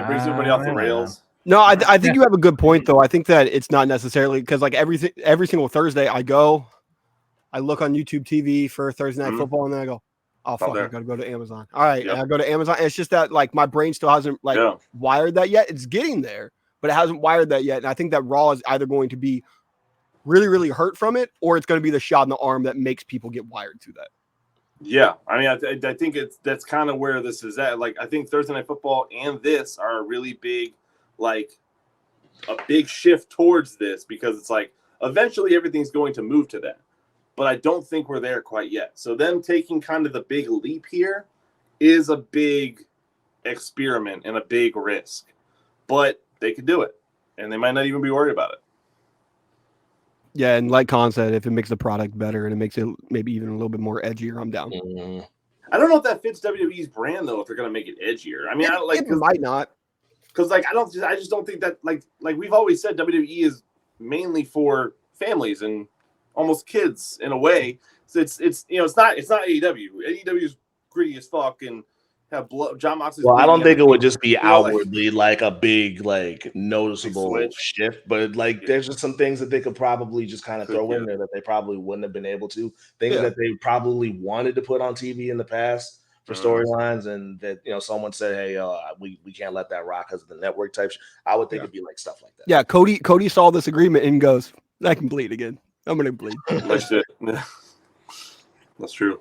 brings everybody off the rails. No, I think you have a good point, though. I think that it's not necessarily because like every single Thursday I look on YouTube TV for Thursday Night Football, and then I go, oh fuck! I gotta go to Amazon. All right, I go to Amazon. It's just that like my brain still hasn't wired that yet. It's getting there, but it hasn't wired that yet. And I think that Raw is either going to be really, really hurt from it, or it's going to be the shot in the arm that makes people get wired to that. Yeah, I mean, I think that's kind of where this is at. Like, I think Thursday Night Football and this are a really big, like, a big shift towards this because it's like eventually everything's going to move to that. But I don't think we're there quite yet. So them taking kind of the big leap here is a big experiment and a big risk. But they could do it, and they might not even be worried about it. Yeah, and like Con said, if it makes the product better and it makes it maybe even a little bit more edgier, I'm down. I don't know if that fits WWE's brand though. If they're going to make it edgier, I mean, it might not. Because like I just don't think that like we've always said WWE is mainly for families and almost kids in a way. So it's it's not AEW. AEW is gritty as fuck and have John Moxley's. Well, I don't think it would just be outwardly like a big noticeable shift, but like there's just some things that they could probably just kind of throw in there that they probably wouldn't have been able to. Things that they probably wanted to put on TV in the past for storylines, and that someone said, "Hey, we can't let that rock because of the network type." I would think it'd be like stuff like that. Yeah, Cody saw this agreement and goes, "I can bleed again. I'm gonna bleed." That's true.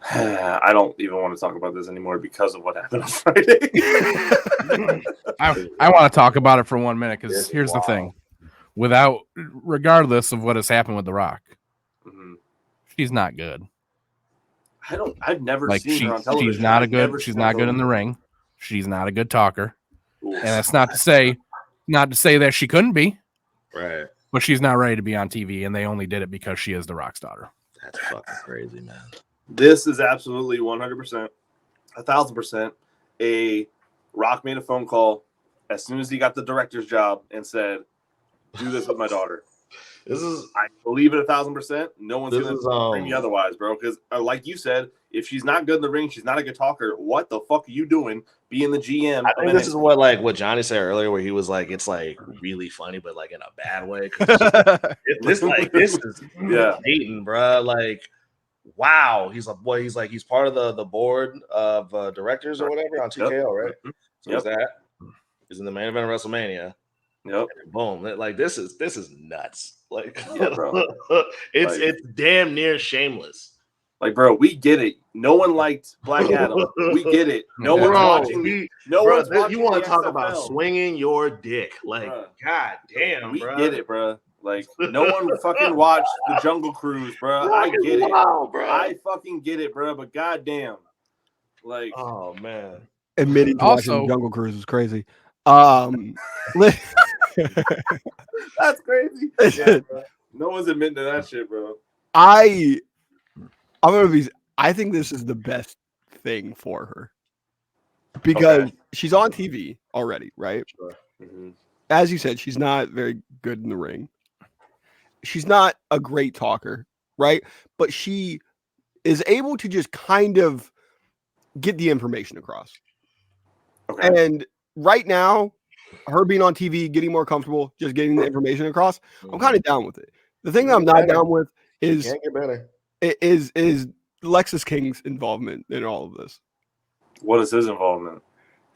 I don't even want to talk about this anymore because of what happened on Friday. I want to talk about it for 1 minute because here's the thing: regardless of what has happened with The Rock, she's not good. I've never seen her on television. She's not good in the ring. She's not a good talker, and that's not to say that she couldn't be. Right. But she's not ready to be on TV, and they only did it because she is The Rock's daughter. That's fucking crazy, man. This is absolutely 100%, 1,000%. A Rock made a phone call as soon as he got the director's job and said, "Do this with my daughter." I believe it 1,000%. No one's going to bring me otherwise, bro. Because like you said, if she's not good in the ring, she's not a good talker. What the fuck are you doing being the GM? I think this is what Johnny said earlier, where he was like, it's like really funny, but like in a bad way. This is hating, bro. Like, wow. He's part of the board of directors or whatever on TKO, right? So he's in the main event of WrestleMania. Yep. Boom. Like this is nuts. Like bro. it's damn near shameless. Like, bro, we get it. No one liked Black Adam. We get it. No one's watching. You want to talk about swinging your dick? Like, god damn, we get it, bro. Like, no one fucking watched the Jungle Cruise, bro. I get it. Wow, bro. I fucking get it, bro. But goddamn, like, oh man, admitting to watching Jungle Cruise is crazy. That's crazy. Yeah, bro. No one's admitting to that shit, bro. I think this is the best thing for her because she's on TV already, right? Sure. Mm-hmm. As you said, she's not very good in the ring. she's not a great talker, right? But she is able to just kind of get the information across. Okay. And right now, her being on TV, getting more comfortable, just getting the information across, I'm kind of down with it. The thing that I'm not down with is Can't get better. is Lexus King's involvement in all of this. What is his involvement?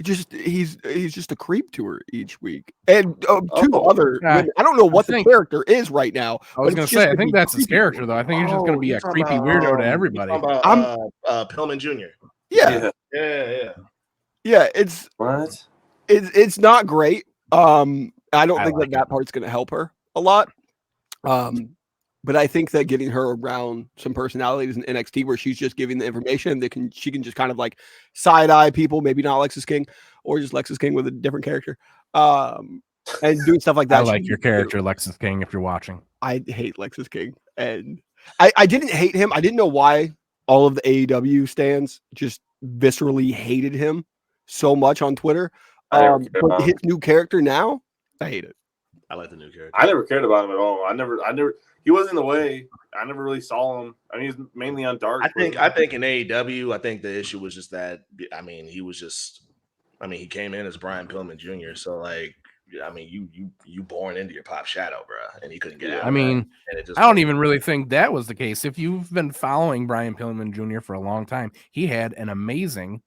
Just he's just a creep to her each week, and two Oh. other women. I don't know what the character is right now. I was but going it's to just say, I think that's his creepy. character, though. I think he's just going to be a creepy weirdo to everybody. Pillman Jr. Yeah, it's What? it's not great. I don't think that part's going to help her a lot. But I think that getting her around some personalities in NXT where she's just giving the information, she can just kind of like side eye people, maybe not Lexus King, or just Lexus King with a different character, and doing stuff like that. I like your character, Lexus King, if you're watching. I hate Lexus King, and I didn't hate him. I didn't know why all of the AEW stands just viscerally hated him so much on Twitter. But his new character now, I hate it. I like the new character. I never cared about him at all. I never. He wasn't in the way. I never really saw him. I mean, he's mainly on Dark. I think in AEW, I think the issue was just that. I mean, he came in as Brian Pillman Jr. So like, I mean, you born into your pop shadow, bro, and he couldn't get out. I mean, I don't even really think that was the case. If you've been following Brian Pillman Jr. for a long time, he had an amazing,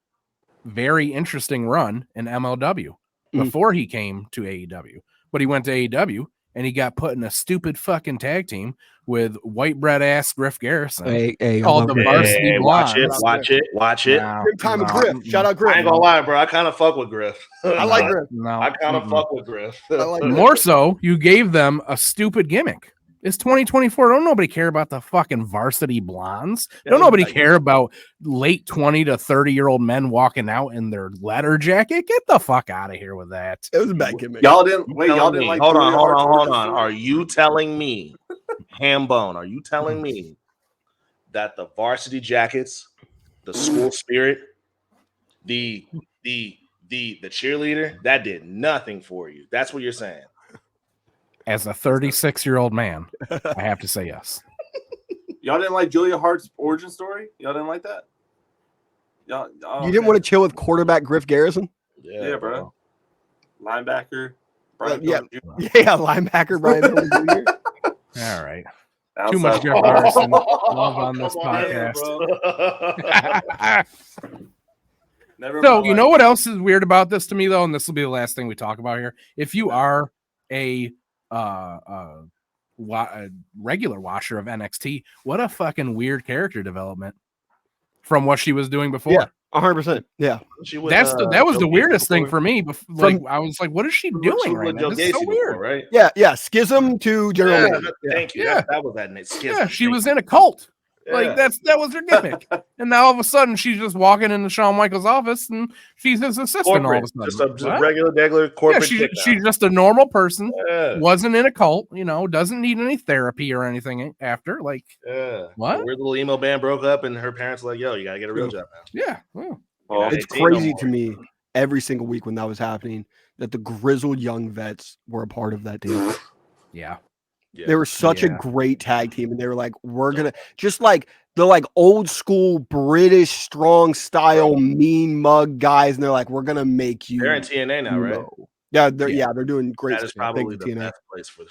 very interesting run in MLW before he came to AEW. But he went to AEW and he got put in a stupid fucking tag team with white bread ass Griff Garrison. Called the Varsity Blondes. Watch it. Good time with Griff. Shout out Griff. I ain't gonna lie, bro. I kind of fuck with Griff. I like Griff. No, I kind of fuck with Griff. More so, you gave them a stupid gimmick. It's 2024. Don't nobody care about the fucking Varsity Blondes. Don't nobody care about late 20 to 30-year-old men walking out in their leather jacket. Get the fuck out of here with that. It was a bad gimmick. Y'all didn't like. Hold on. Are you telling me, Hambone? Are you telling me that the varsity jackets, the school spirit, the cheerleader, that did nothing for you? That's what you're saying. As a 36-year-old man, I have to say yes. Y'all didn't like Julia Hart's origin story? Y'all didn't like that? You didn't want to chill with quarterback Griff Garrison? Yeah, bro. Linebacker. Linebacker Brian Pillman Jr. All right. Too much Jeff Garrison love on this podcast. So, you know what else is weird about this to me, though? And this will be the last thing we talk about here. If you are a regular watcher of NXT, what a fucking weird character development from what she was doing before. Yeah, 100%. Yeah, that was the weirdest thing for me. I was like, what is she doing right now? This is so weird, right? Yeah. Schism to General Manager. Thank you. That was that name. Schism. Yeah, she was in a cult. Like that was her gimmick. And now all of a sudden she's just walking into Shawn Michaels' office and she's his assistant all of a sudden. Just a regular corporate. Yeah, she's just a normal person. Wasn't in a cult, doesn't need any therapy or anything after. Like, what? The weird little emo band broke up and her parents were like, yo, you gotta get a real job now. Yeah. It's crazy to me every single week when that was happening that the grizzled young vets were a part of that deal. Yeah. They were such a great tag team, and they were like, we're gonna just like the old school British strong style mean mug guys, and they're like, we're gonna make you. They're in TNA now, right? Yeah, they're doing great. That is probably the best place for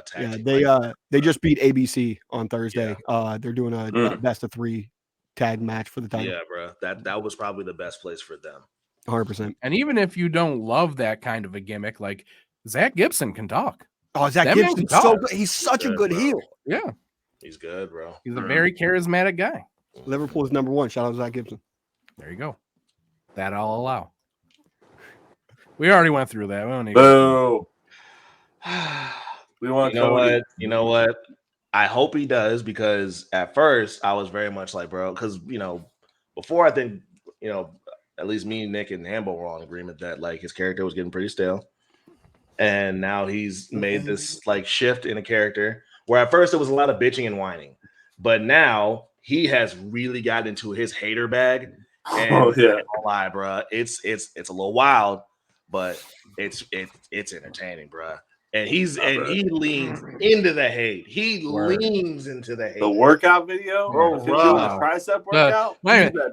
tag team. Yeah, they just beat ABC on Thursday. Yeah. They're doing a best of 3 tag match for the title. Yeah, bro, that was probably the best place for them. 100%. And even if you don't love that kind of a gimmick, like Zach Gibson can talk. Oh, Zach Gibson, so good. He's such a good heel. Yeah, he's good, bro. He's a very charismatic guy. Liverpool's number 1. Shout out to Zach Gibson. There you go. That I'll allow. We already went through that. Boo. We want You know what? I hope he does, because at first I was very much like, bro, because before I think at least me, Nick, and Hambo were on agreement that like his character was getting pretty stale. And now he's made this like shift in a character where at first it was a lot of bitching and whining, but now he has really gotten into his hater bag. And I don't lie, bro. It's a little wild, but it's entertaining, bro. And he leans into the hate. He leans into the hate. The workout video, Bro, the tricep workout.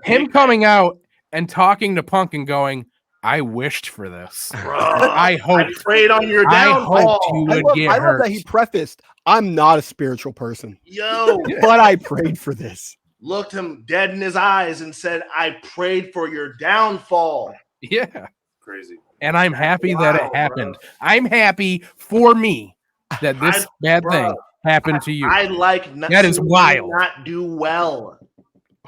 Him coming out and talking to Punk and going, "I wished for this. I prayed on your downfall. I love that he prefaced, "I'm not a spiritual person, yo, but I prayed for this." Looked him dead in his eyes and said, "I prayed for your downfall." Yeah, crazy. And I'm happy that it happened. Bro. I'm happy for me that this bad thing happened to you. I like that is wild. Not do well.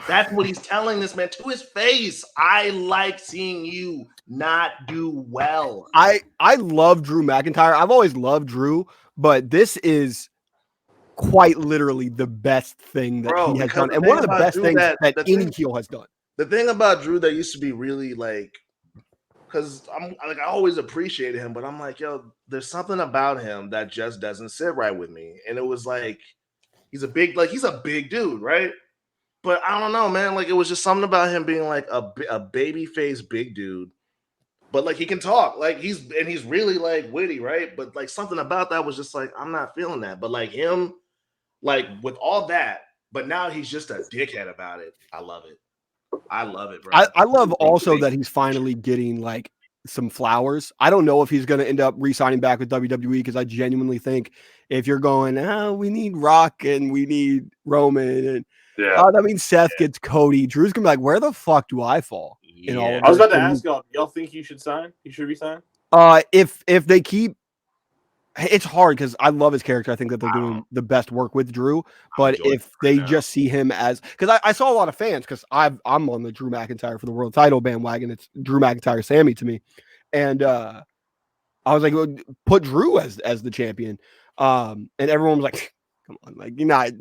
That's what he's telling this man to his face. I like seeing you not do well. I love Drew McIntyre. I've always loved Drew, but this is quite literally the best thing that he has done, and one of the best things that any heel has done. The thing about Drew that used to be really like, because I always appreciated him, but I'm like, yo, there's something about him that just doesn't sit right with me. And it was like, he's a big dude, right? But I don't know, man. Like, it was just something about him being like a baby face big dude, but like he can talk, like he's really like witty, right? But like something about that was just like, I'm not feeling that. But like him, like with all that, but now he's just a dickhead about it. I love it. I love it, bro. I love also that he's finally getting like some flowers. I don't know if he's going to end up re-signing back with WWE, because I genuinely think if you're going, we need Rock and we need Roman, and that means Seth gets Cody. Drew's gonna be like, where the fuck do I fall? In all of I was about to ask y'all think he should sign? He should resign? If they keep, it's hard because I love his character. I think that they're doing the best work with Drew. But if they just see him as, because I saw a lot of fans, because I'm on the Drew McIntyre for the world title bandwagon. It's Drew McIntyre, Sammy to me, and I was like, put Drew as the champion, and everyone was like, come on, like, you're not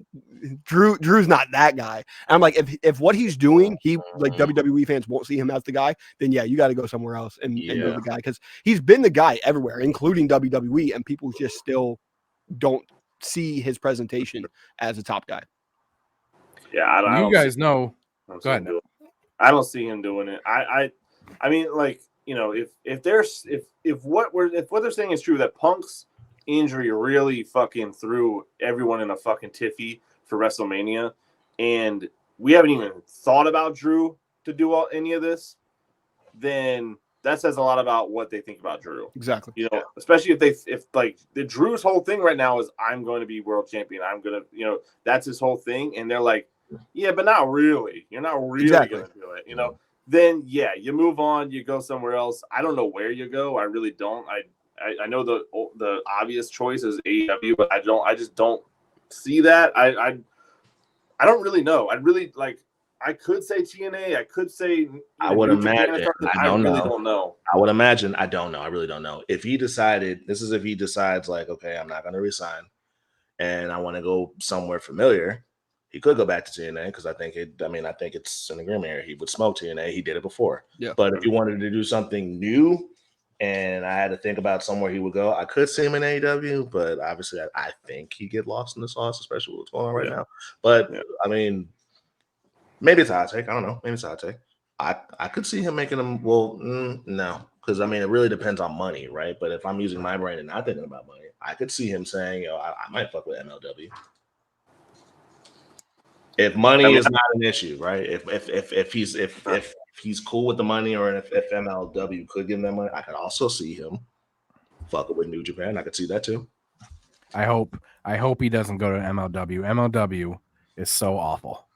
Drew's not that guy. And I'm like, if what he's doing, he like WWE fans won't see him as the guy, then yeah, you got to go somewhere else and be the guy, because he's been the guy everywhere, including WWE, and people just still don't see his presentation as a top guy. Yeah, I don't. You guys know. Go ahead. I don't see him doing it. I mean, like, you know, if what they're saying is true, that Punk's injury really fucking threw everyone in a fucking tiffy for WrestleMania, and we haven't even thought about Drew to do any of this, then that says a lot about what they think about Drew. Exactly. You know, especially if like the Drew's whole thing right now is, I'm going to be world champion. I'm gonna, you know, that's his whole thing, and they're like, yeah, but not really. You're not really gonna do it. You know, then yeah, you move on. You go somewhere else. I don't know where you go. I really don't. I know the obvious choice is AEW, but I just don't see that. I don't really know. I could say TNA. I could say. I would imagine. I really don't know. I would imagine. I don't know. I really don't know. If he decides like, okay, I'm not going to resign, and I want to go somewhere familiar, he could go back to TNA, because I think it's an agreement here. He would smoke TNA. He did it before. Yeah. But if he wanted to do something new, and I had to think about somewhere he would go, I could see him in AEW, but obviously I think he'd get lost in the sauce, especially what's going on right now. But I mean, maybe it's a hot take. I don't know. Maybe it's a hot take. I could see him making him. Well, no, because I mean, it really depends on money, right? But if I'm using my brain and not thinking about money, I could see him saying, "Yo, I might fuck with MLW." If money is not an issue, right? If he's cool with the money, or if MLW could give him that money, I could also see him fucking with New Japan. I could see that too. I hope he doesn't go to MLW. MLW is so awful.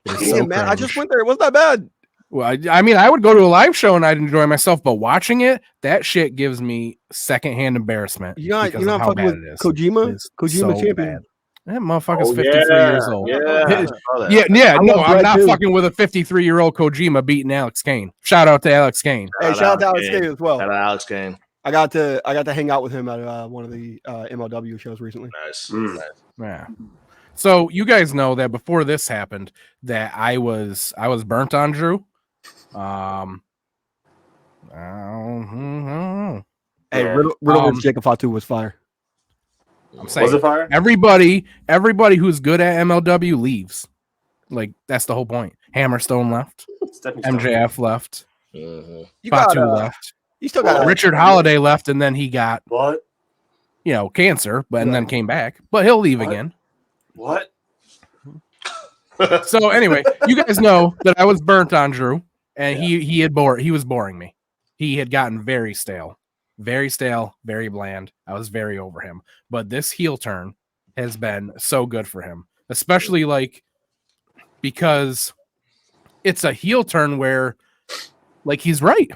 Man, I just went there. It wasn't that bad. Well, I mean, I would go to a live show and I'd enjoy myself, but watching it, that shit gives me secondhand embarrassment. You're not fucking with Kojima? Kojima champion. Bad. That motherfucker's 53 years old. Yeah. No, I'm not fucking with a 53-year-old Kojima beating Alex Kane. Shout out to Alex Kane. Hey, shout out to Alex Kane as well. Shout out to Alex Kane. I got to hang out with him at one of the MLW shows recently. Nice. Yeah. So you guys know that before this happened, that I was burnt on Drew. Hey, Riddle Jacob Fatu was fire. I'm saying, was it fire? Everybody who's good at MLW leaves. Like, that's the whole point. Hammerstone left. MJF left. You Fatu left. You still got Richard Holiday left, and then he got what? cancer, but and then came back. But he'll leave again. What? So anyway, you guys know that I was burnt on Drew, and he was boring me. He had gotten very stale, very bland. I was very over him. But this heel turn has been so good for him, especially because it's a heel turn where he's right.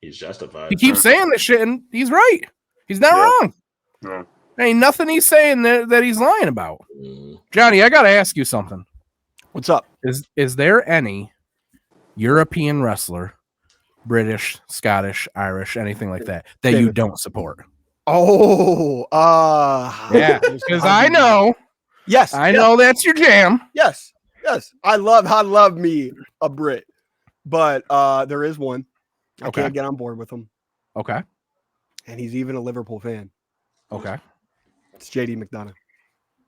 He's justified. He keeps saying this shit, and he's right. He's not wrong. Yeah. There ain't nothing he's saying that he's lying about. Johnny, I got to ask you something. What's up? Is there any European wrestler, British, Scottish, Irish, anything like that you don't support? Oh, yeah, because I know. Yes, I know that's your jam. Yes. I love me a Brit, but there is one. I can't get on board with him. Okay. And he's even a Liverpool fan. Okay. It's JD McDonough.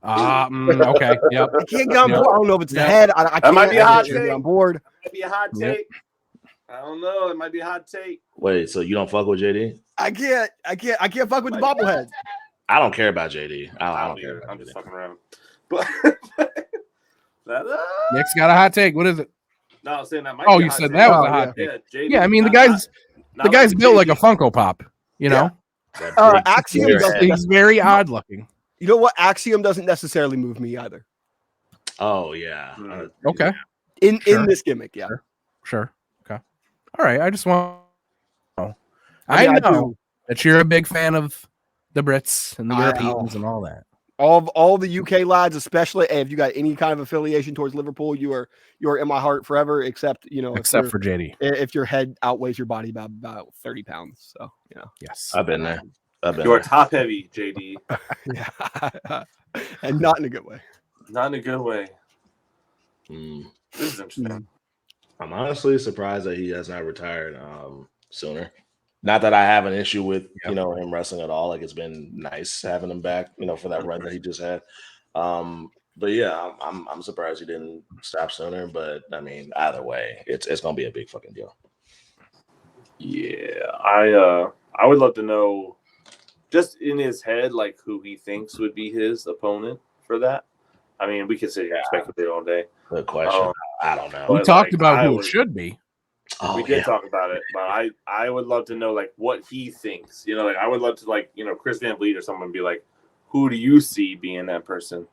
Okay. Yep. I can't get on board. I don't know if it's the head. I can't might be a hot take. Get on board. Might be a hot take. I don't know. It might be a hot take. Wait, so you don't fuck with JD? I can't fuck with the bobblehead. I don't care about JD. I don't care. I'm just fucking around. But Nick's got a hot take. What is it? No, I'm saying that might. Oh, be a you hot said take. that was a hot take. JD, Yeah, I mean the guy's built like a Funko Pop. You know, Axiom. He's very odd looking. You know what? Axiom doesn't necessarily move me either. Oh yeah. Okay. In this gimmick, yeah. Sure. Okay. All right. I just want. I know that you're a big fan of the Brits and the Europeans and all that. All the UK lads, especially if you got any kind of affiliation towards Liverpool, you are in my heart forever. Except for JD, if your head outweighs your body by about 30 pounds. So yes, I've been there. You're top heavy, JD. Yeah, and not in a good way. Not in a good way. This is interesting. I'm honestly surprised that he has not retired sooner. Not that I have an issue with him wrestling at all. Like it's been nice having him back, for that run that he just had. But yeah, I'm surprised he didn't stop sooner. But I mean, either way, it's gonna be a big fucking deal. Yeah, I would love to know, just in his head, like who he thinks would be his opponent for that. I mean, we could sit here and speculate all day. Good question. I don't know. We talked about who it should be. We did talk about it, but I would love to know like what he thinks. I would love to Chris Van Vliet or someone be like, who do you see being that person?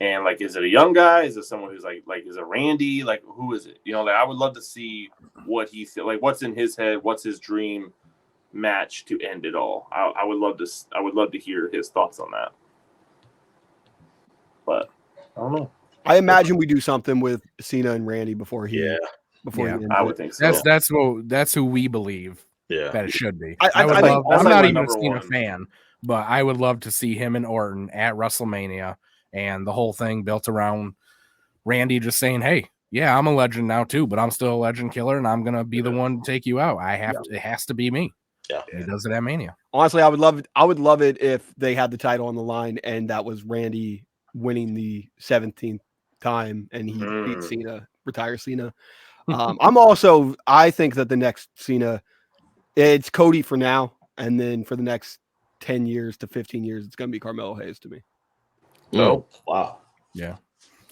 And like, is it a young guy? Is it someone who's like is it Randy? Like, who is it? I would love to see what he what's in his head. What's his dream match to end it all? I would love to hear his thoughts on that. But I don't know. I imagine we do something with Cena and Randy before he. Yeah. I would think so. That's who we believe that it should be. I'm not even a Cena fan, but I would love to see him and Orton at WrestleMania and the whole thing built around Randy just saying, "Hey, yeah, I'm a legend now too, but I'm still a legend killer, and I'm gonna be the one to take you out. It has to be me." Yeah, he does it at Mania. Honestly, I would love it if they had the title on the line and that was Randy winning the 17th time and he beat Cena, retire Cena. I think that the next Cena, it's Cody for now, and then for the next 10 years to 15 years, it's gonna be Carmelo Hayes to me. Oh, wow. Yeah.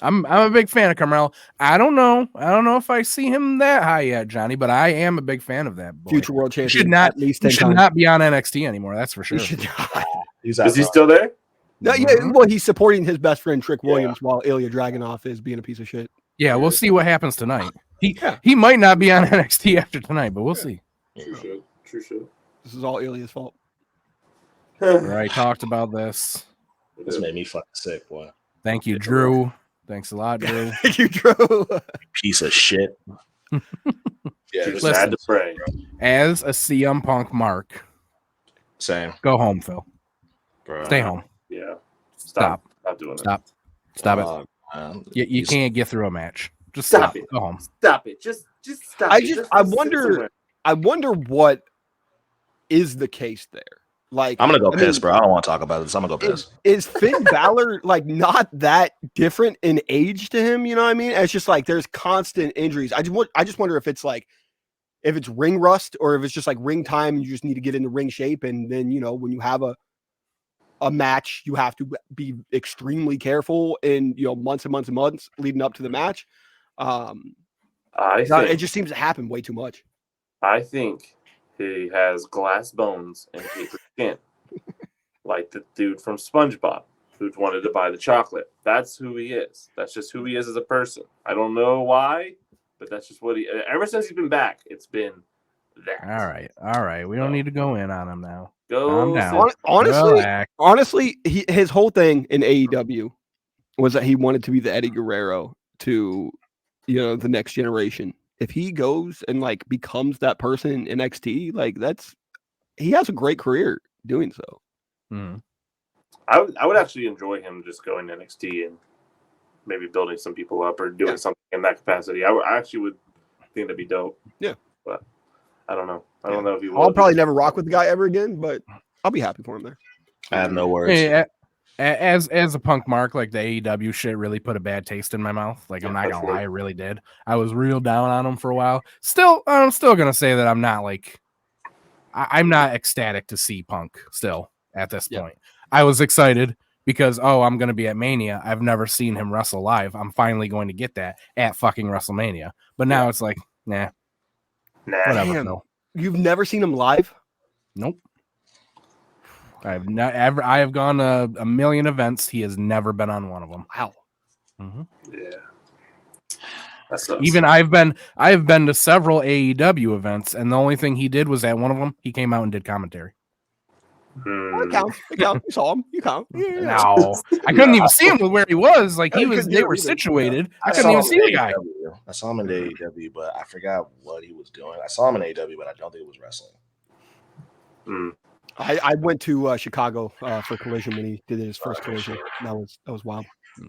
I'm a big fan of Carmelo. I don't know if I see him that high yet, Johnny, but I am a big fan of that boy. Future world champion. Should not be on NXT anymore, that's for sure. He should not. Is he still there? No, yeah, well, he's supporting his best friend Trick Williams while Ilya Dragunov is being a piece of shit. Yeah, we'll see what happens tonight. He might not be on NXT after tonight, but we'll see. True shit. This is all Ilya's fault. Right, talked about this. This made me fucking sick, boy. Thank you, Drew. Thanks a lot, Drew. Thank you, Drew. Piece of shit. Just had to pray. As a CM Punk mark, same. Go home, Phil. Bro. Stay home. Yeah. Stop doing it. Stop it. You can't get through a match. Just stop it. Go home. Stop it. Just stop. I wonder what is the case there. Like, I'm gonna go piss, bro. I don't want to talk about this. I'm gonna go piss. Is Finn Balor like not that different in age to him? You know what I mean? It's just like there's constant injuries. I just wonder if it's like if it's ring rust or if it's just like ring time and you just need to get into ring shape. And then when you have a match, you have to be extremely careful in months and months and months leading up to the match. It just seems to happen way too much. I think he has glass bones and paper skin, like the dude from SpongeBob who wanted to buy the chocolate. That's who he is. That's just who he is as a person. I don't know why, but that's just what he. Ever since he's been back, it's been that. All right. We don't need to go in on him now. Go down. Honestly, his whole thing in AEW was that he wanted to be the Eddie Guerrero to, the next generation. If he goes and like becomes that person in NXT, like he has a great career doing so. Mm-hmm. I would actually enjoy him just going to NXT and maybe building some people up or doing something in that capacity. I actually would think that'd be dope. Yeah, but I don't know. I don't know if he will. I'll probably never rock with the guy ever again, but I'll be happy for him there. I have no worries. Hey, as a Punk mark, like the AEW shit really put a bad taste in my mouth. Like I'm not gonna lie, it really did. I was real down on him for a while. I'm still gonna say that I'm not like I'm not ecstatic to see Punk still at this point. I was excited because I'm gonna be at Mania. I've never seen him wrestle live. I'm finally going to get that at fucking WrestleMania. But now it's like, nah. Whatever. Damn. No. You've never seen him live? Nope. I have gone to a million events. He has never been on one of them. Wow. Mm-hmm. Yeah. That sucks. Even I have been to several AEW events, and the only thing he did was at one of them, he came out and did commentary. It counts. You saw him. You count. Yeah. No, I couldn't even see him where he was. Like they were situated. I couldn't even see the guy. I saw him in AEW, but I forgot what he was doing. I saw him in AEW, but I don't think it was wrestling. I went to Chicago for Collision when he did his first Collision. That was wild.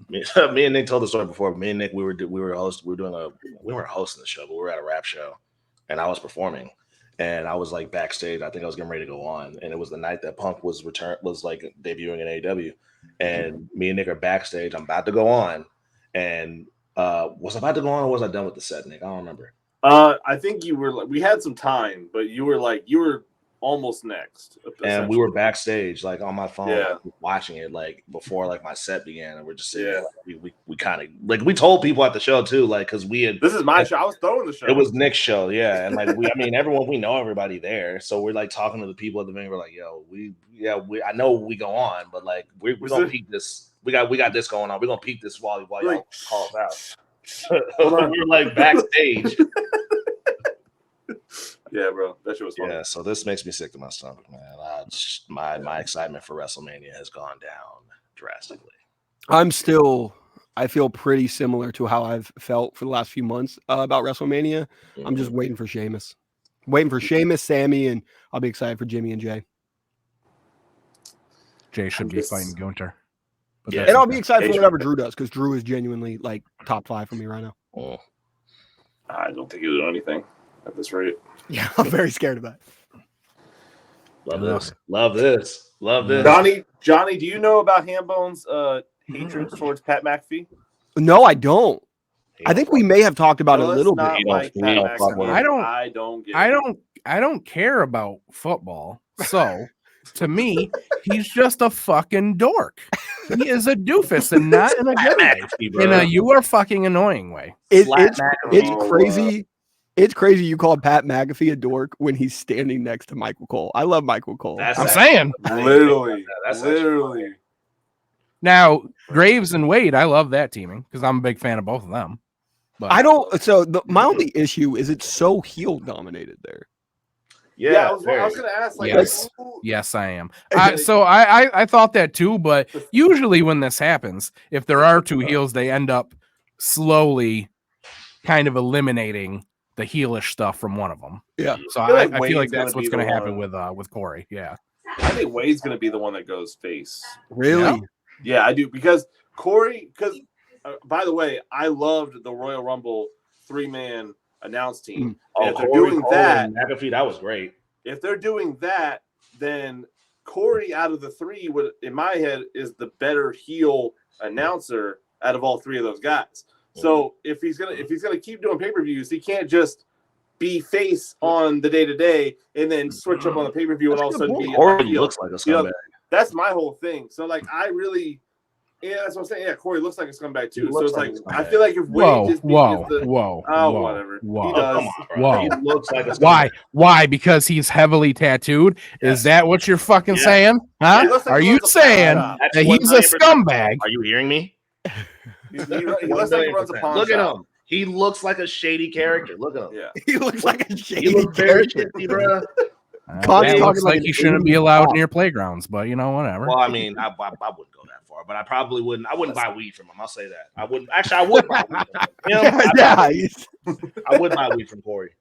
Me and Nick told the story before. Me and Nick, we weren't hosting the show, but we were at a rap show, and I was performing. And I was like backstage. I think I was getting ready to go on, and it was the night that Punk was like debuting in AEW. And me and Nick are backstage. I'm about to go on, and was I about to go on, or was I done with the set, Nick? I don't remember. I think you were. We had some time, but you were almost next. And we were backstage, like on my phone, watching it, like before like my set began, and we're just sitting there, like, we kind of like we told people at the show too, like because we had this is my show. I was throwing the show. It was Nick's show, and like everyone we know everybody there, so we're like talking to the people at the venue. We're like, yo, I know we go on, but like we're gonna peek this. We got this going on. We're gonna peek this while y'all call us out. We're like backstage. Yeah, bro, that shit was fun. Yeah, so this makes me sick to my stomach, man. My excitement for WrestleMania has gone down drastically. I feel pretty similar to how I've felt for the last few months about WrestleMania. Mm-hmm. I'm just waiting for Sheamus. Sammy, and I'll be excited for Jimmy and Jay. Jay should be fighting Gunther. And I'll be excited for whatever Drew does, because Drew is genuinely like top 5 for me right now. Oh. I don't think he'll do anything at this rate. Yeah, I'm very scared of that. Love this. Johnny, do you know about Hambone's hatred towards Pat McAfee? No, I don't. I think we may have talked about it a little bit. I don't care about football. So to me, he's just a fucking dork. He is a doofus, and not in a good way. In a you are fucking annoying way. It's crazy. It's crazy you call Pat McAfee a dork when he's standing next to Michael Cole. I love Michael Cole. I'm saying. Literally. Now, Graves and Wade, I love that teaming because I'm a big fan of both of them. But I don't. So my only issue is it's so heel dominated there. Yeah, I was going to ask. Like, yes, I am. So I thought that too, but usually when this happens, if there are two heels, they end up slowly kind of eliminating the heelish stuff from one of them. Yeah. So I feel like that's what's going to happen with Corey. Yeah. I think Wade's going to be the one that goes face. Really? Yeah, I do. Because Corey, by the way, I loved the Royal Rumble 3-man announce team. If they're doing that, McAfee, that was great. If they're doing that, then Corey out of the 3 would, in my head, is the better heel announcer out of all 3 of those guys. So if he's gonna keep doing pay-per-views, he can't just be face on the day-to-day and then switch up on the pay-per-view and all of a sudden be Corey looks like a scumbag. that's my whole thing. So like, I really, that's what I'm saying. Yeah, Corey looks like a scumbag too. So it's like, I feel like if Wade just whoa, the, whatever, he does. Whoa. He looks like a Why? Why? Because he's heavily tattooed? Yes. Is that what you're fucking Yeah. saying? Huh? He looks like Are he you runs a saying pawn shop. that he's a 100%. scumbag? Are you hearing me? He looks like he runs a pawn Look shop. at him. He looks like a shady character. Look at him. Yeah. He looks like a He shady looks very character. shady, bro. Con's It looks talking like like an he shouldn't be 80s allowed cop. near playgrounds, but you know, whatever. Well, I mean, I wouldn't go that far, but I probably wouldn't. I wouldn't buy weed from him. I'll say that. I wouldn't. Actually, I would buy weed from him. I would buy weed from Corey.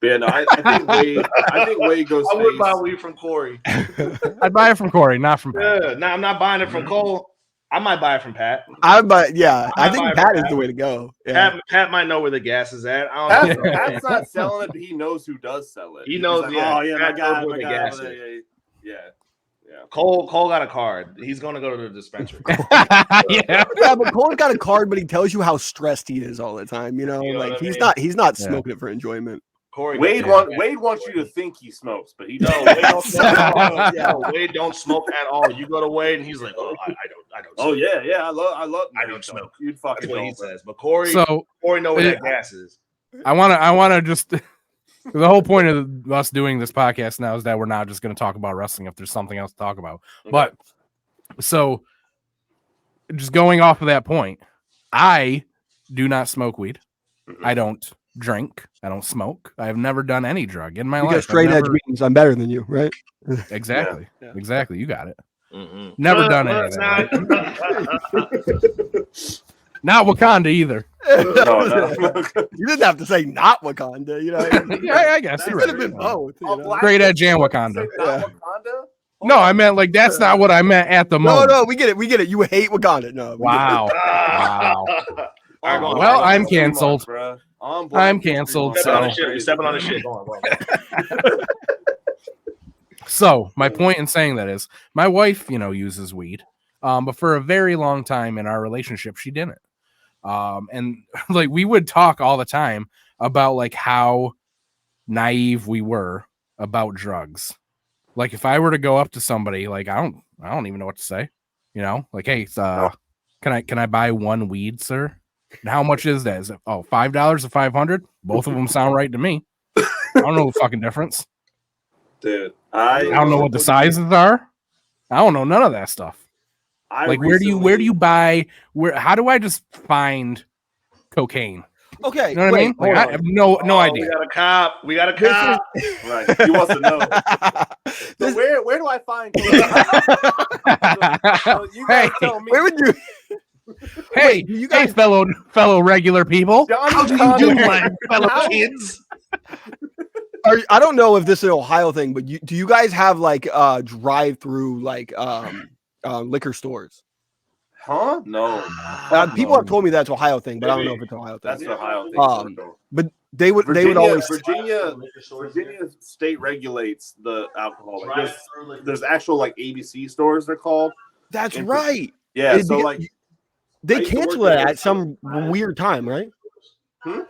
But yeah, no, I think Wade goes. I would face. buy weed from Corey. I'd buy it from Corey, not from Pat. Yeah, no, I'm not buying it from Cole. I might buy it from Pat. I think might Pat buy is it. the way to go. Yeah. Pat might know where the gas is at. I don't know. Pat's not selling it, but he knows who does sell it. He He's knows, like, yeah. oh yeah, my Pat knows guy, where the gas is. yeah. Cole got a card. He's going to go to the dispensary. Yeah. Yeah, but Cole's got a card, but he tells you how stressed he is all the time. You know, You know like what I he's not Yeah. smoking it for enjoyment. Corey Wade wants you to think he smokes, but he No, doesn't. Wade don't smoke at all. Yeah. No, Wade don't smoke at all. You go to Wade and he's like, "Oh, I don't. Oh Smoke. yeah, I love. I don't smoke. You'd That's fucking what he don't. says." But Corey So know where that gas is. I wanna just the whole point of us doing this podcast now is that we're not just gonna talk about wrestling if there's something else to talk about. Okay. But so just going off of that point, I do not smoke weed. I don't drink. I don't smoke. I've never done any drug in my life. Because I've straight edge never- means I'm better than you, right? Exactly. Yeah. Exactly. You got it. Mm-hmm. Never done any of that. Not Wakanda either. No. You didn't have to say not Wakanda. You know, Yeah, I guess it you're could have right. been both. You Oh, know? Black Straight edge and What, Wakanda. say not Wakanda? No, I meant like that's not what I meant at the moment. No, we get it. You hate Wakanda. No. we get it. Wow. Wow. All right, go on. Well, I'm Too much, canceled. bruh. I'm canceled, Stepping on so- the shit. You're stepping on the shit. Go on. So my point in saying that is my wife, uses weed. But for a very long time in our relationship, she didn't. And like we would talk all the time about like how naive we were about drugs. Like if I were to go up to somebody, like I don't even know what to say. Like, hey, can I buy one weed, sir? And how much is that? Is it $5 or $500? Both of them sound right to me. I don't know the fucking difference. Dude, I don't know what the sizes are. I don't know none of that stuff. Like where do you buy how do I just find cocaine? Okay. You know what I mean? Like, I have no idea. We got a cop. Right. He wants to know. So where do I find so you guys tell me. Where would you? Hey, you guys- fellow regular people. How do you do my fellow kids? I don't know if this is an Ohio thing, but do you guys have like drive-through like liquor stores? Huh? No. People have told me that's an Ohio thing, but I don't know if it's an Ohio thing. That's an Ohio thing. But they would always. Virginia state regulates the alcohol. Like there's actual like ABC stores they're called. That's right. Yeah. So like they I used to cancel work it there, at some weird time, right? Hmm?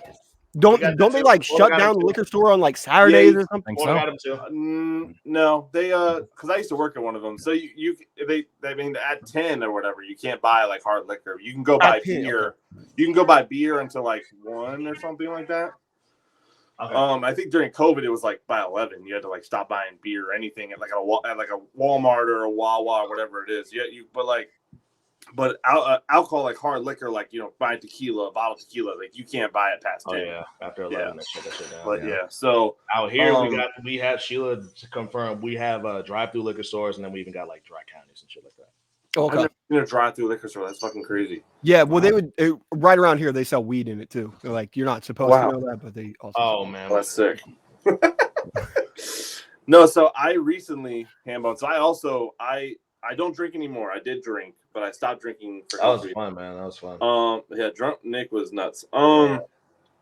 Don't got they them like too. shut Got down them the too. liquor store on like Saturdays Yeah, or something? Think so. Got him too. No, they because I used to work at one of them. So I mean at 10 or whatever, you can't buy like hard liquor. You can go buy At 10, beer. You can go buy beer until like 1 or something like that. Okay. I think during COVID it was like by 11 you had to like stop buying beer or anything at like a Walmart or a Wawa or whatever it is. But alcohol like hard liquor, like buy tequila, a bottle of tequila, like you can't buy it past 10. Oh yeah, after 11, that shit down. But yeah, so out here we have Sheila to confirm. We have drive-through liquor stores, and then we even got like dry counties and shit like that. I've Okay. never seen a drive-through liquor store. That's fucking crazy. Yeah, well, they would right around here. They sell weed in it too. They're like, you're not supposed Wow. to know that, but they also. Oh man, That's sick. No, so I recently handbone. So I don't drink anymore. I did drink, but I stopped drinking for that was COVID. fun, man. That was fun. Yeah, drunk Nick was nuts. That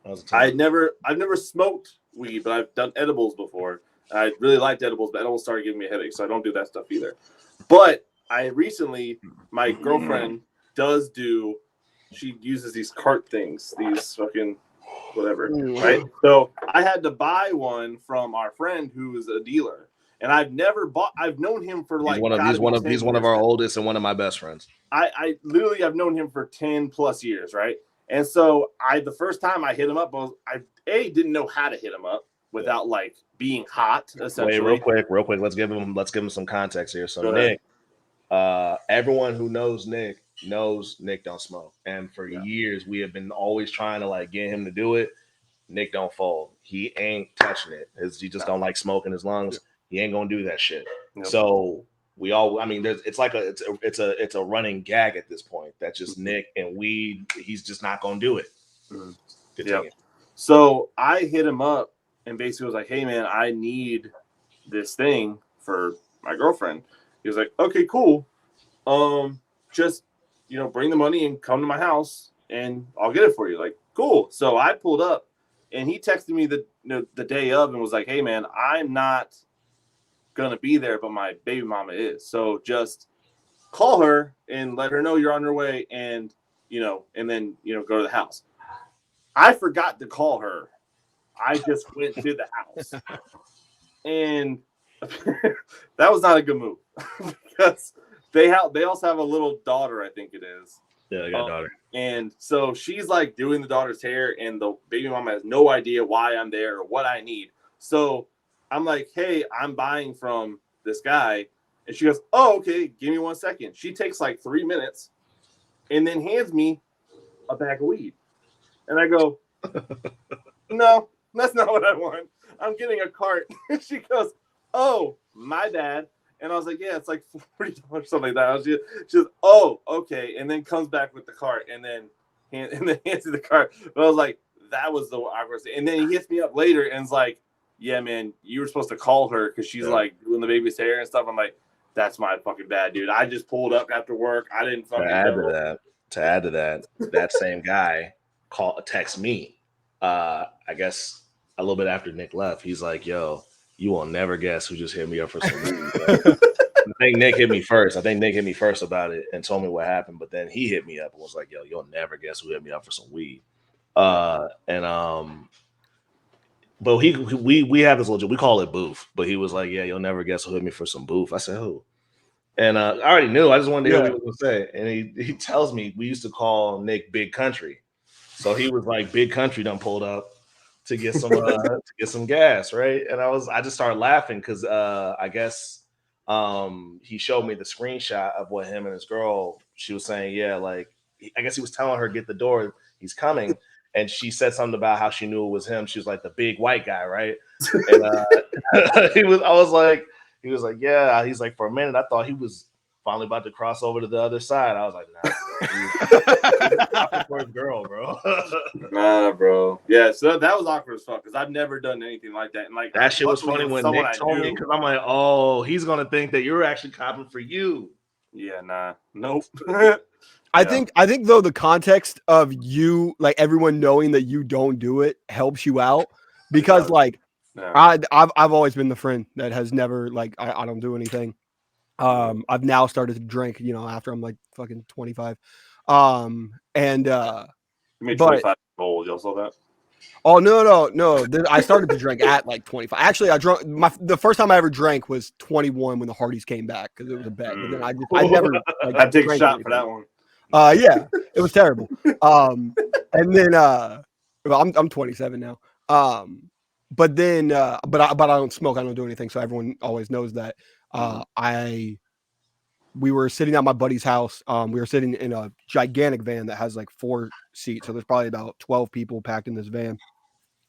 was a time. I've never smoked weed, but I've done edibles before. I really liked edibles, but edibles started giving me a headache, so I don't do that stuff either. But I recently, my girlfriend she uses these cart things, these fucking whatever, right? So I had to buy one from our friend who is a dealer, and I've never bought. I've known him for like he's one of our oldest and one of my best friends. I literally I've known him for 10+ years, right? And so the first time I hit him up, I didn't know how to hit him up without like being hot. Essentially, wait, real quick. Let's give him some context here. So Nick, everyone who knows Nick knows Nick don't smoke, and for years we have been always trying to like get him to do it. Nick don't fold. He ain't touching it. He don't like smoking his lungs. He ain't gonna do that shit. Yep. So we all, I mean, it's a running gag at this point. That's just Nick and weed. He's just not gonna do it. Yeah. So I hit him up and basically was like, "Hey man, I need this thing for my girlfriend." He was like, "Okay, cool. Just bring the money and come to my house and I'll get it for you." Like, cool. So I pulled up and he texted me the day of and was like, "Hey man, I'm not gonna be there, but my baby mama is. So just call her and let her know you're on your way and and then go to the house." I forgot to call her. I just went to the house. And that was not a good move because they also have a little daughter, I think it is. Yeah, they got a daughter. And so she's like doing the daughter's hair, and the baby mama has no idea why I'm there or what I need. So I'm like, "Hey, I'm buying from this guy." And she goes, "Oh, okay, give me 1 second." She takes like 3 minutes and then hands me a bag of weed. And I go, "No, that's not what I want. I'm getting a cart." And she goes, "Oh, my bad." And I was like, "Yeah, it's like $40 or something like that." She goes, "Oh, okay." And then comes back with the cart and then hands me the cart. But I was like, that was the awkward thing. And then he hits me up later and is like, "Yeah, man, you were supposed to call her because she's like doing the baby's hair and stuff." I'm like, "That's my fucking bad, dude. I just pulled up after work. I didn't fucking know." To add to that same guy text me. I guess a little bit after Nick left. He's like, "Yo, you will never guess who just hit me up for some weed." I think Nick hit me first. About it and told me what happened. But then he hit me up and was like, "Yo, you'll never guess who hit me up for some weed." But we have this legit, we call it booth, but he was like, "Yeah, you'll never guess who hit me for some booth." I said, "Who?" And I already knew. I just wanted to hear what he was going to say. And he tells me we used to call Nick Big Country. So he was like, "Big Country done pulled up to get some gas, right?" And I just started laughing because I guess he showed me the screenshot of what him and his girl. She was saying, "Yeah, like I guess he was telling her get the door, he's coming." And she said something about how she knew it was him. She was like the big white guy, right? And he was like, "Yeah." He's like, for a minute, I thought he was finally about to cross over to the other side. I was like, "Nah, for his girl, bro." Nah, bro. Yeah, so that was awkward as fuck because I've never done anything like that. And like that shit was funny when Nick told me because I'm like, "Oh, he's gonna think that you're actually copping for you." Yeah, nah, nope. I think though the context of you, like everyone knowing that you don't do it, helps you out because like I've always been the friend that has never like I don't do anything. I've now started to drink, after I'm like fucking 25. You made 25 old. Y'all saw that? Oh no! I started to drink at like 25. Actually, I drank the first time I ever drank was 21 when the Hardies came back because it was a bet. But then I never. Like, I'd take a shot for that one. Yeah, it was terrible. And then I'm 27 now. But then but I don't smoke. I don't do anything. So everyone always knows that. We were sitting at my buddy's house. We were sitting in a gigantic van that has like 4 seats. So there's probably about 12 people packed in this van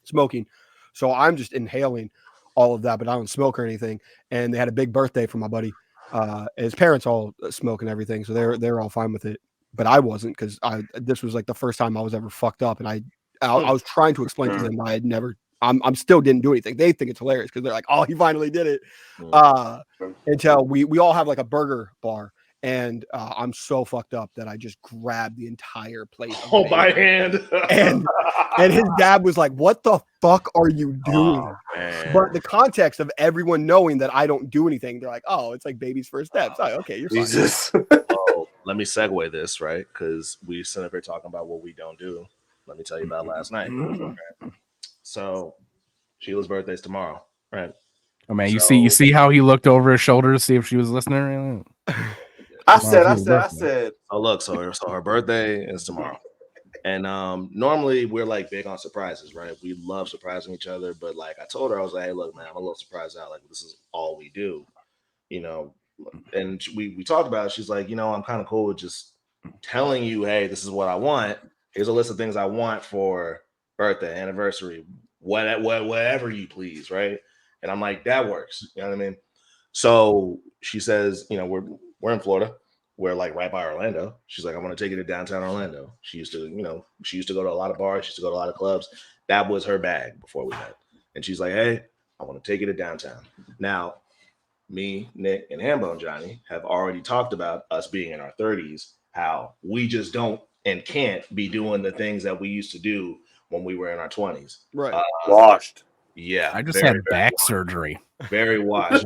smoking. So I'm just inhaling all of that, but I don't smoke or anything. And they had a big birthday for my buddy. His parents all smoke and everything. So they're all fine with it. But I wasn't because this was like the first time I was ever fucked up. And I was trying to explain to them I had never, I'm still didn't do anything. They think it's hilarious because they're like, "Oh, he finally did it." Until we all have like a burger bar. And I'm so fucked up that I just grabbed the entire plate by hand. and his dad was like, "What the fuck are you doing?" But the context of everyone knowing that I don't do anything, they're like, "Oh, it's like baby's first steps." Like, okay, you're fine. Let me segue this, right? Because we sit up here talking about what we don't do. Let me tell you about last night. So Sheila's birthday's tomorrow, right? Oh man, you see how he looked over his shoulder to see if she was listening. I said. Oh look, so her birthday is tomorrow, and normally we're like big on surprises, right? We love surprising each other, but like I told her, I was like, hey, look, man, I'm a little surprised out. Like this is all we do, you know. And we talked about it. She's like, you know, I'm kind of cool with just telling you, hey, this is what I want. Here's a list of things I want for birthday, anniversary, whatever you please, right? And I'm like, that works. You know what I mean? So she says, you know, we're in Florida. We're like right by Orlando. She's like, I want to take you to downtown Orlando. She used to go to a lot of bars. She used to go to a lot of clubs. That was her bag before we met. And she's like, hey, I want to take you to downtown. Now, me, Nick, and Hambone Johnny have already talked about us being in our 30s, how we just don't and can't be doing the things that we used to do when we were in our 20s. Right. Washed. Yeah. I just had back surgery. Very wise.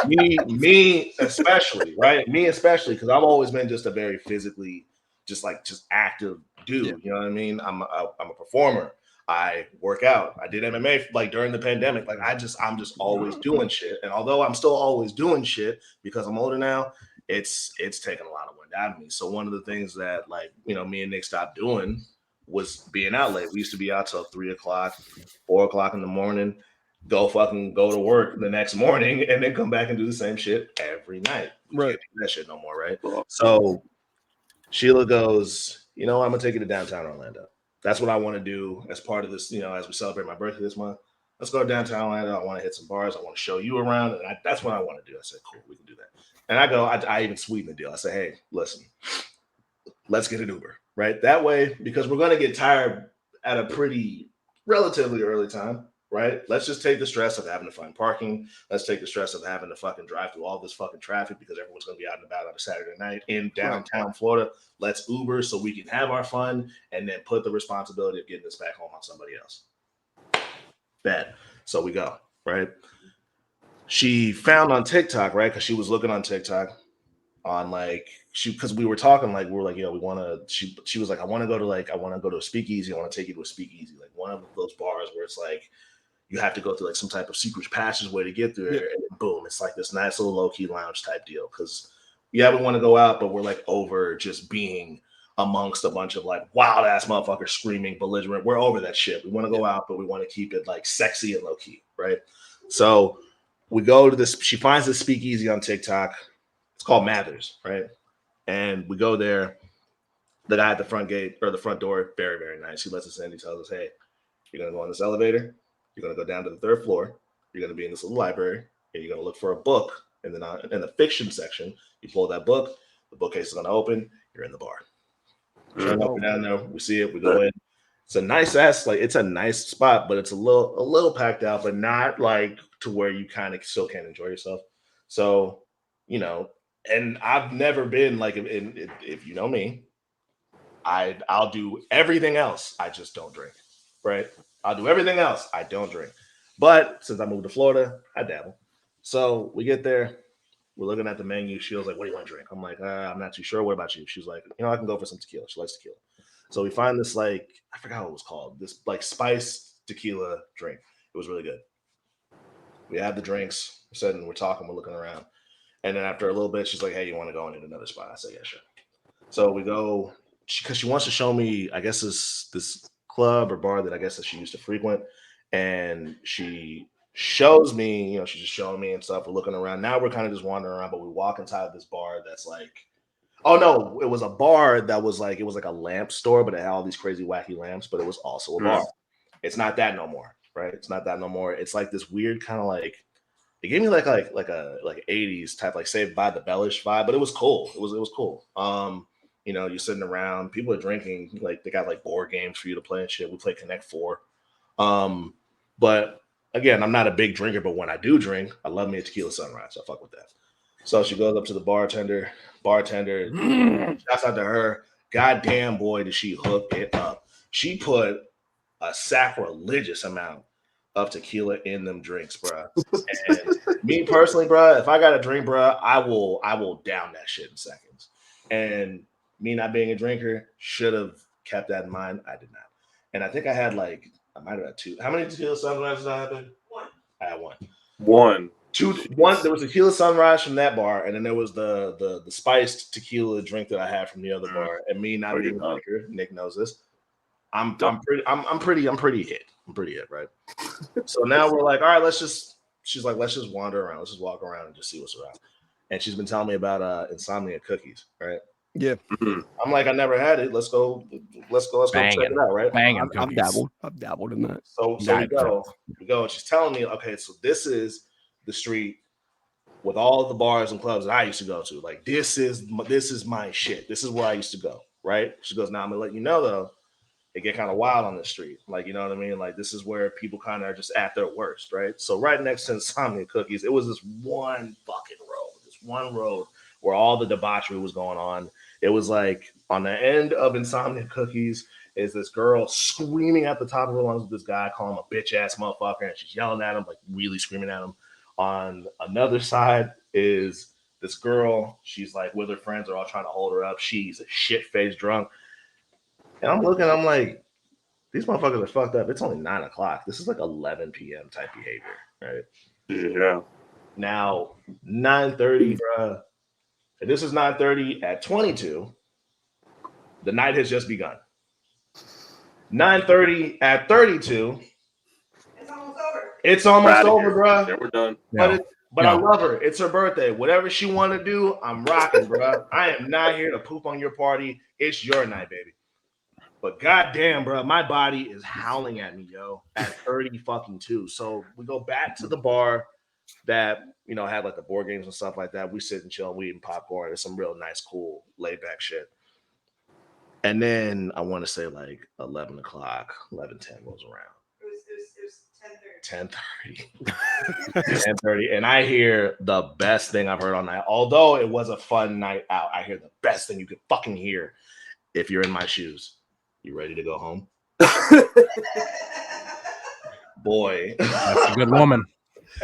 me especially, right? Me especially, because I've always been just a very physically, just active dude. Yeah. You know what I mean? I'm a performer. I work out. I did MMA like during the pandemic. Like I'm just always doing shit. And although I'm still always doing shit because I'm older now, it's taken a lot of wind out of me. So one of the things that like, you know, me and Nick stopped doing was being out late. We used to be out till 3 o'clock, 4 o'clock in the morning, go to work the next morning and then come back and do the same shit every night. Right. Can't do that shit no more, right? So Sheila goes, you know what, I'm gonna take you to downtown Orlando. That's what I want to do as part of this, you know, as we celebrate my birthday this month. Let's go to downtown Orlando. I want to hit some bars. I want to show you around. And that's what I want to do. I said, cool, we can do that. And I even sweeten the deal. I said, hey, listen, let's get an Uber, right? That way, because we're going to get tired at a pretty relatively early time, right? Let's just take the stress of having to find parking. Let's take the stress of having to fucking drive through all this fucking traffic because everyone's going to be out and about on a Saturday night in downtown Florida. Let's Uber so we can have our fun and then put the responsibility of getting this back home on somebody else. Bad. So we go, right? She found on TikTok, right? Because she was looking on TikTok on like, because we were talking, like, we were like, you know, we want to, she was like, I want to go to a speakeasy. I want to take you to a speakeasy. Like one of those bars where it's like, you have to go through like some type of secret passageway to get there. Yeah. And boom, it's like this nice little low-key lounge type deal. Because we want to go out, but we're like over just being amongst a bunch of like wild ass motherfuckers screaming, belligerent. We're over that shit. We want to go out, but we want to keep it like sexy and low-key, right? So we go to this, she finds this speakeasy on TikTok. It's called Mathers, right? And we go there. The guy at the front gate or the front door, very, very nice. He lets us in. He tells us, hey, you're going to go on this elevator. You're going to go down to the 3rd floor. You're going to be in this little library, and you're going to look for a book. And then in the fiction section, you pull that book. The bookcase is going to open. You're in the bar. We're down there. We see it. We go in. It's a nice ass, like it's a nice spot, but it's a little packed out, but not like to where you kind of still can't enjoy yourself. So, you know, and I've never been like, if you know me, I'll do everything else. I just don't drink, right? I'll do everything else. I don't drink. But since I moved to Florida, I dabble. So we get there. We're looking at the menu. She was like, what do you want to drink? I'm like, I'm not too sure. What about you? She's like, you know, I can go for some tequila. She likes tequila. So we find this, like, I forgot what it was called. This, like, spiced tequila drink. It was really good. We had the drinks. We're sitting, we're talking, we're looking around. And then after a little bit, she's like, hey, you want to go in another spot? I said, yeah, sure. So we go, because she wants to show me, I guess, this club or bar that I guess that she used to frequent, and she shows me, you know, she's just showing me and stuff. We're looking around. Now we're kind of just wandering around, but we walk inside this bar that's like, oh no, it was a bar that was like, it was like a lamp store, but it had all these crazy wacky lamps, but it was also a bar. It's not that no more, right? It's not that no more. It's like this weird kind of like, it gave me like a 80s type, like Saved by the Bell-ish vibe, but it was cool. It was cool. You know, you're sitting around, people are drinking, like they got like board games for you to play and shit. We play Connect 4. But again, I'm not a big drinker, but when I do drink, I love me a tequila sunrise. So I fuck with that. So she goes up to the bartender, shouts out to her. Goddamn boy, did she hook it up. She put a sacrilegious amount of tequila in them drinks, bro. And me personally, bro, if I got a drink, bro, I will down that shit in seconds. And me not being a drinker, should have kept that in mind. I did not. And I think I had I might have had 2. How many tequila sunrises did I have? One. I had one. One, there was tequila sunrise from that bar, and then there was the spiced tequila drink that I had from the other bar. And me not being a drinker, Nick knows this. I'm pretty hit. I'm pretty hit, right? So now we're like, all right, let's just wander around. Let's just walk around and just see what's around. And she's been telling me about insomnia cookies, right? Yeah. I'm like, I never had it. Let's go check it out, right? I've dabbled in that. So we go, and she's telling me, okay, so this is the street with all of the bars and clubs that I used to go to. Like, this is my shit. This is where I used to go, right? She goes, now I'm gonna let you know though, it get kind of wild on the street. Like, you know what I mean? Like, this is where people kind of are just at their worst, right? So right next to Insomnia Cookies, it was this one road where all the debauchery was going on. It was like on the end of Insomnia Cookies is this girl screaming at the top of her lungs with this guy calling him a bitch ass motherfucker, and she's yelling at him, like really screaming at him. On another side is this girl. She's like with her friends, are all trying to hold her up. She's a shit-faced drunk. And I'm looking, I'm like, these motherfuckers are fucked up. It's only 9 o'clock. This is like 11 p.m. type behavior, right? Yeah. Now, 9:30, bro. This is 9:30 at 22. The night has just begun. 9:30 at 32. It's almost over, bro. Yeah, we're done. But I love her. It's her birthday. Whatever she want to do, I'm rocking, bro. I am not here to poop on your party. It's your night, baby. But goddamn, bro, my body is howling at me, yo, at 30 fucking 2. So we go back to the bar that, you know, had like the board games and stuff like that. We sit and chill, we eating popcorn. It's some real nice, cool, laid back shit. And then I want to say like 11 o'clock, 11:10 rolls around. It was 10:30. 10:30. And I hear the best thing I've heard all night. Although it was a fun night out, I hear the best thing you could fucking hear if you're in my shoes. You ready to go home? Boy. That's a good woman.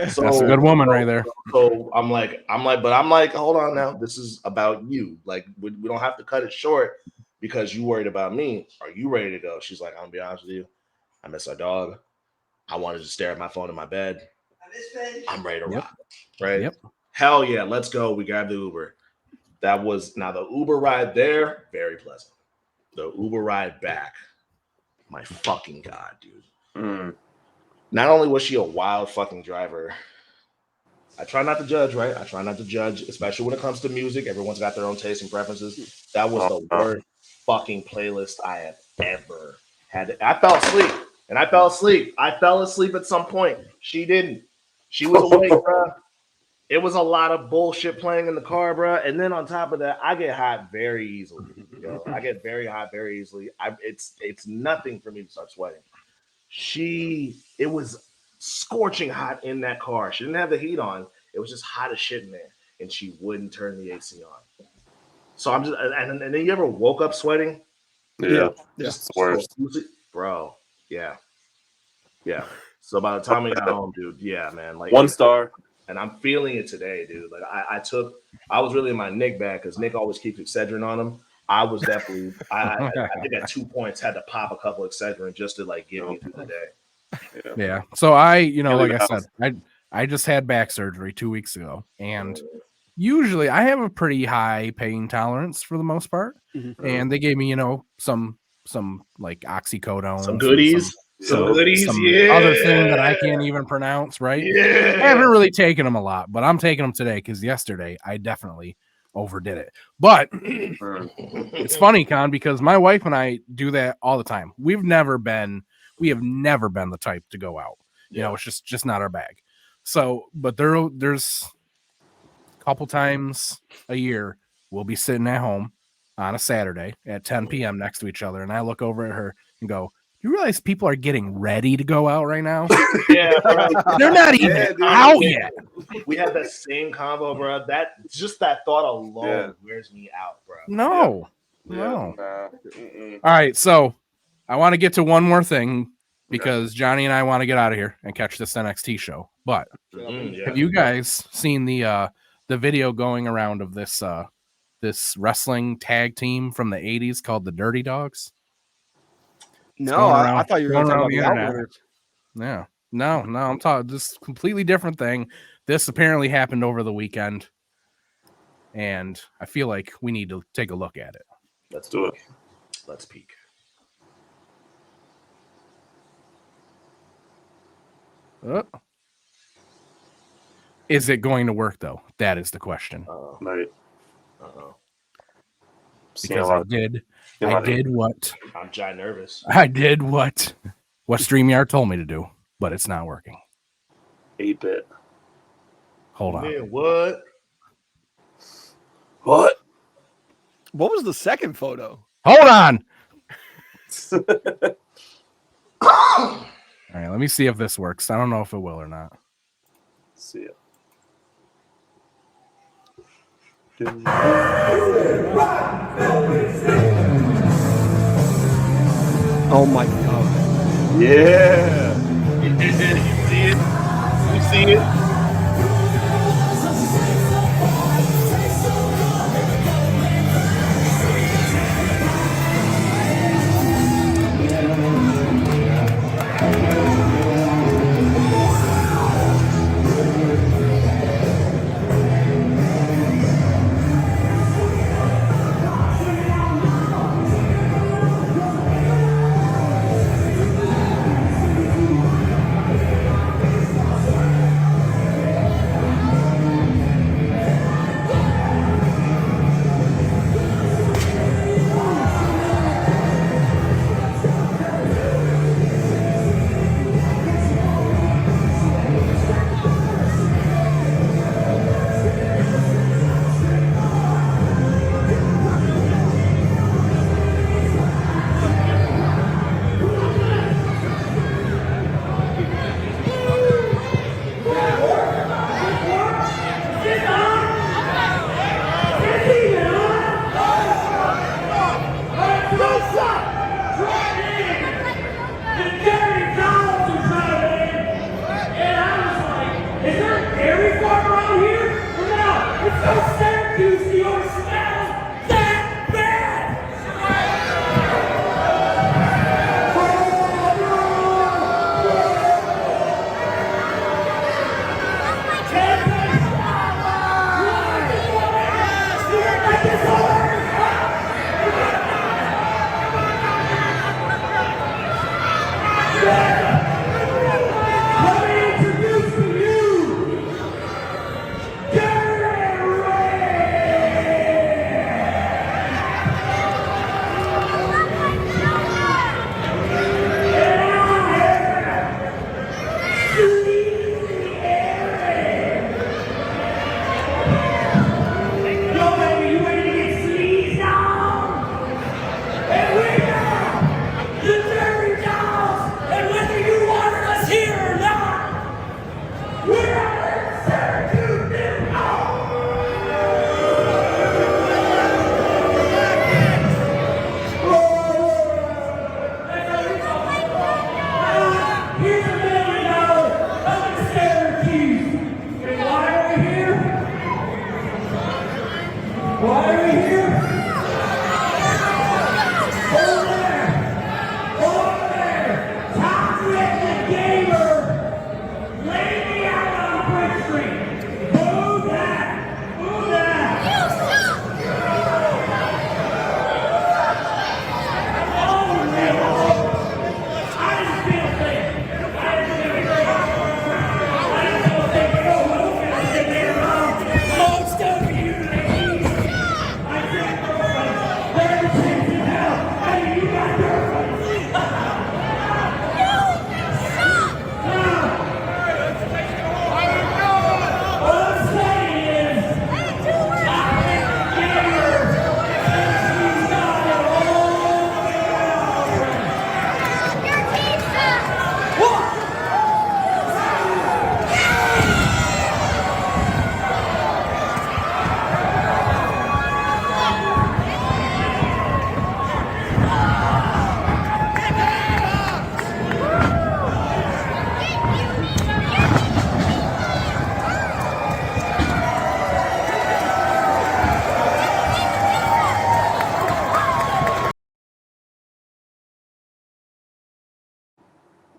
So, that's a good woman right there. So I'm like, hold on now. This is about you. Like, we don't have to cut it short because you worried about me. Are you ready to go? She's like, I'm gonna be honest with you. I miss our dog. I wanted to stare at my phone in my bed. I'm ready to rock. Right? Yep. Hell yeah, let's go. We grabbed the Uber. That was now the Uber ride there, very pleasant. The Uber ride back, my fucking God, dude. Not only was she a wild fucking driver, I try not to judge, right? I try not to judge, especially when it comes to music. Everyone's got their own tastes and preferences. That was the worst fucking playlist I have ever had. I fell asleep, and I fell asleep. I fell asleep at some point. She didn't. She was awake, bro. It was a lot of bullshit playing in the car, bro. And then on top of that, I get hot very easily. You know? I get very hot very easily. It's nothing for me to start sweating. It was scorching hot in that car. She didn't have the heat on. It was just hot as shit in there, and she wouldn't turn the AC on. So I'm just, and then you ever woke up sweating? Yeah. It's the worst, bro. Yeah. So by the time we got home, dude, yeah, man, like 1 star. And I'm feeling it today, dude. Like I was really in my Nick bag because Nick always keeps Excedrin on him. I was definitely, I think at 2 points had to pop a couple of Excedrin just to like get me through the day. Yeah. So like I said, I just had back surgery 2 weeks ago, and usually I have a pretty high pain tolerance for the most part. And they gave me, some like oxycodone, some goodies. Some other thing that I can't even pronounce, right? I haven't really taken them a lot, but I'm taking them today because yesterday I definitely overdid it. But it's funny, Con, because my wife and I do that all the time. We have never been the type to go out. You know, it's just not our bag. So, but there's a couple times a year we'll be sitting at home on a Saturday at 10 p.m. next to each other, and I look over at her and go, you realize people are getting ready to go out right now? Yeah, they're not even out yet. We had that same convo, bro. That thought alone wears me out, bro. No. All right, so I want to get to one more thing because Johnny and I want to get out of here and catch this NXT show. But have you guys seen the video going around of this wrestling tag team from the 80s called the Dirty Dogs? No, I thought you were going to talk about the Outriders. Yeah. No, I'm talking this completely different thing. This apparently happened over the weekend, and I feel like we need to take a look at it. Let's do it. Let's peek. Is it going to work though? That is the question. Right. Because I did what I'm giant nervous. I did what StreamYard told me to do, but it's not working. 8-bit. Hold on. Man, what? What? What was the second photo? Hold on. All right, let me see if this works. I don't know if it will or not. See it. Oh my god. Yeah. You see it? You see it?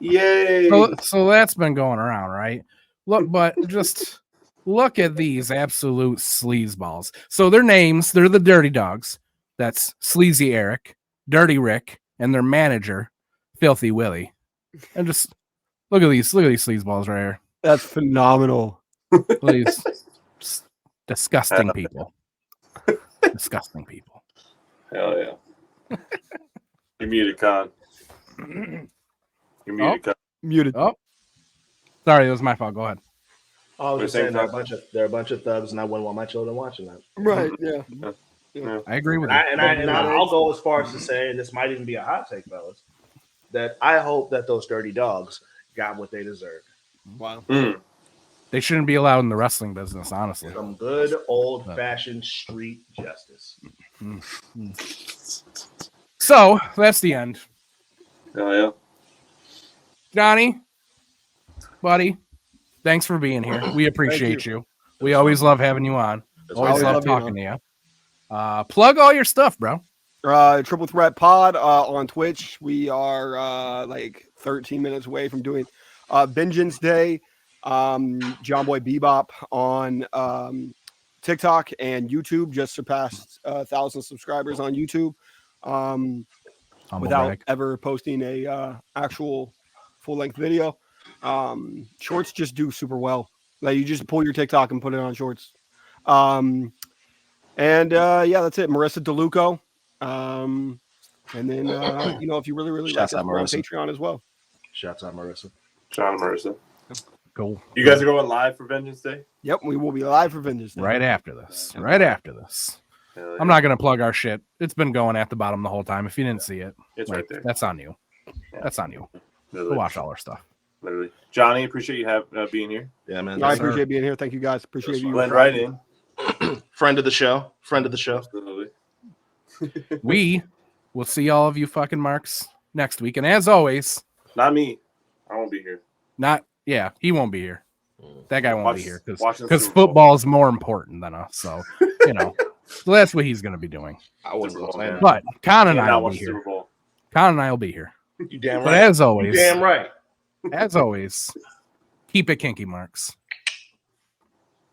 Yay! So that's been going around, right? But just look at these absolute sleazeballs. So their names, they're the Dirty Dogs. That's Sleazy Eric, Dirty Rick, and their manager, Filthy Willie. And just look at these sleazeballs right here. That's phenomenal. Look at these disgusting people. Disgusting people. Hell yeah! You're muted, Con. You're muted, Con. Muted. Oh, sorry, it was my fault. Go ahead. I was just Same saying they're a bunch of thugs, and I wouldn't want my children watching that. Right. Yeah. I agree with you. And I'll go as far as to say, and this might even be a hot take, fellas, that I hope that those dirty dogs got what they deserve. Wow. They shouldn't be allowed in the wrestling business, honestly. Some good old-fashioned street justice. So that's the end. Hell yeah! Johnny, buddy, thanks for being here. We appreciate you. We always love having you on. Always love talking to you. Plug all your stuff, bro. Triple Threat Pod on Twitch. We are like 13 minutes away from doing Vengeance Day. John Boy Bebop on TikTok and YouTube. Just surpassed 1,000 subscribers on YouTube without ever posting a actual full-length video. Shorts just do super well. Like you just pull your TikTok and put it on Shorts. And yeah, that's it. Marissa DeLuco. And then if you really like us, we're on Patreon as well. Shouts out Marissa. Sean and Marissa. Cool. You guys are going live for Vengeance Day? Yep, we will be live for Vengeance Day. Right after this. Yeah. I'm not gonna plug our shit. It's been going at the bottom the whole time. If you didn't see it, It's right there. That's on you. Yeah. That's on you. Literally. Go watch all our stuff. Literally. Johnny, appreciate you being here. Yeah, man. I appreciate being here. Thank you guys. Appreciate you. Blend right in. Friend of the show. Absolutely. We will see all of you fucking marks next week. And as always, Not me. I won't be here. he won't be here. That guy won't be here watching the because Super Bowl. football is more important than us. So so that's what he's gonna be doing. I wouldn't go saying that. But Con and Yeah, I not will be watch Super here. Bowl. Con and I will be here. You damn But right. as always, You damn right. as always, keep it kinky, marks.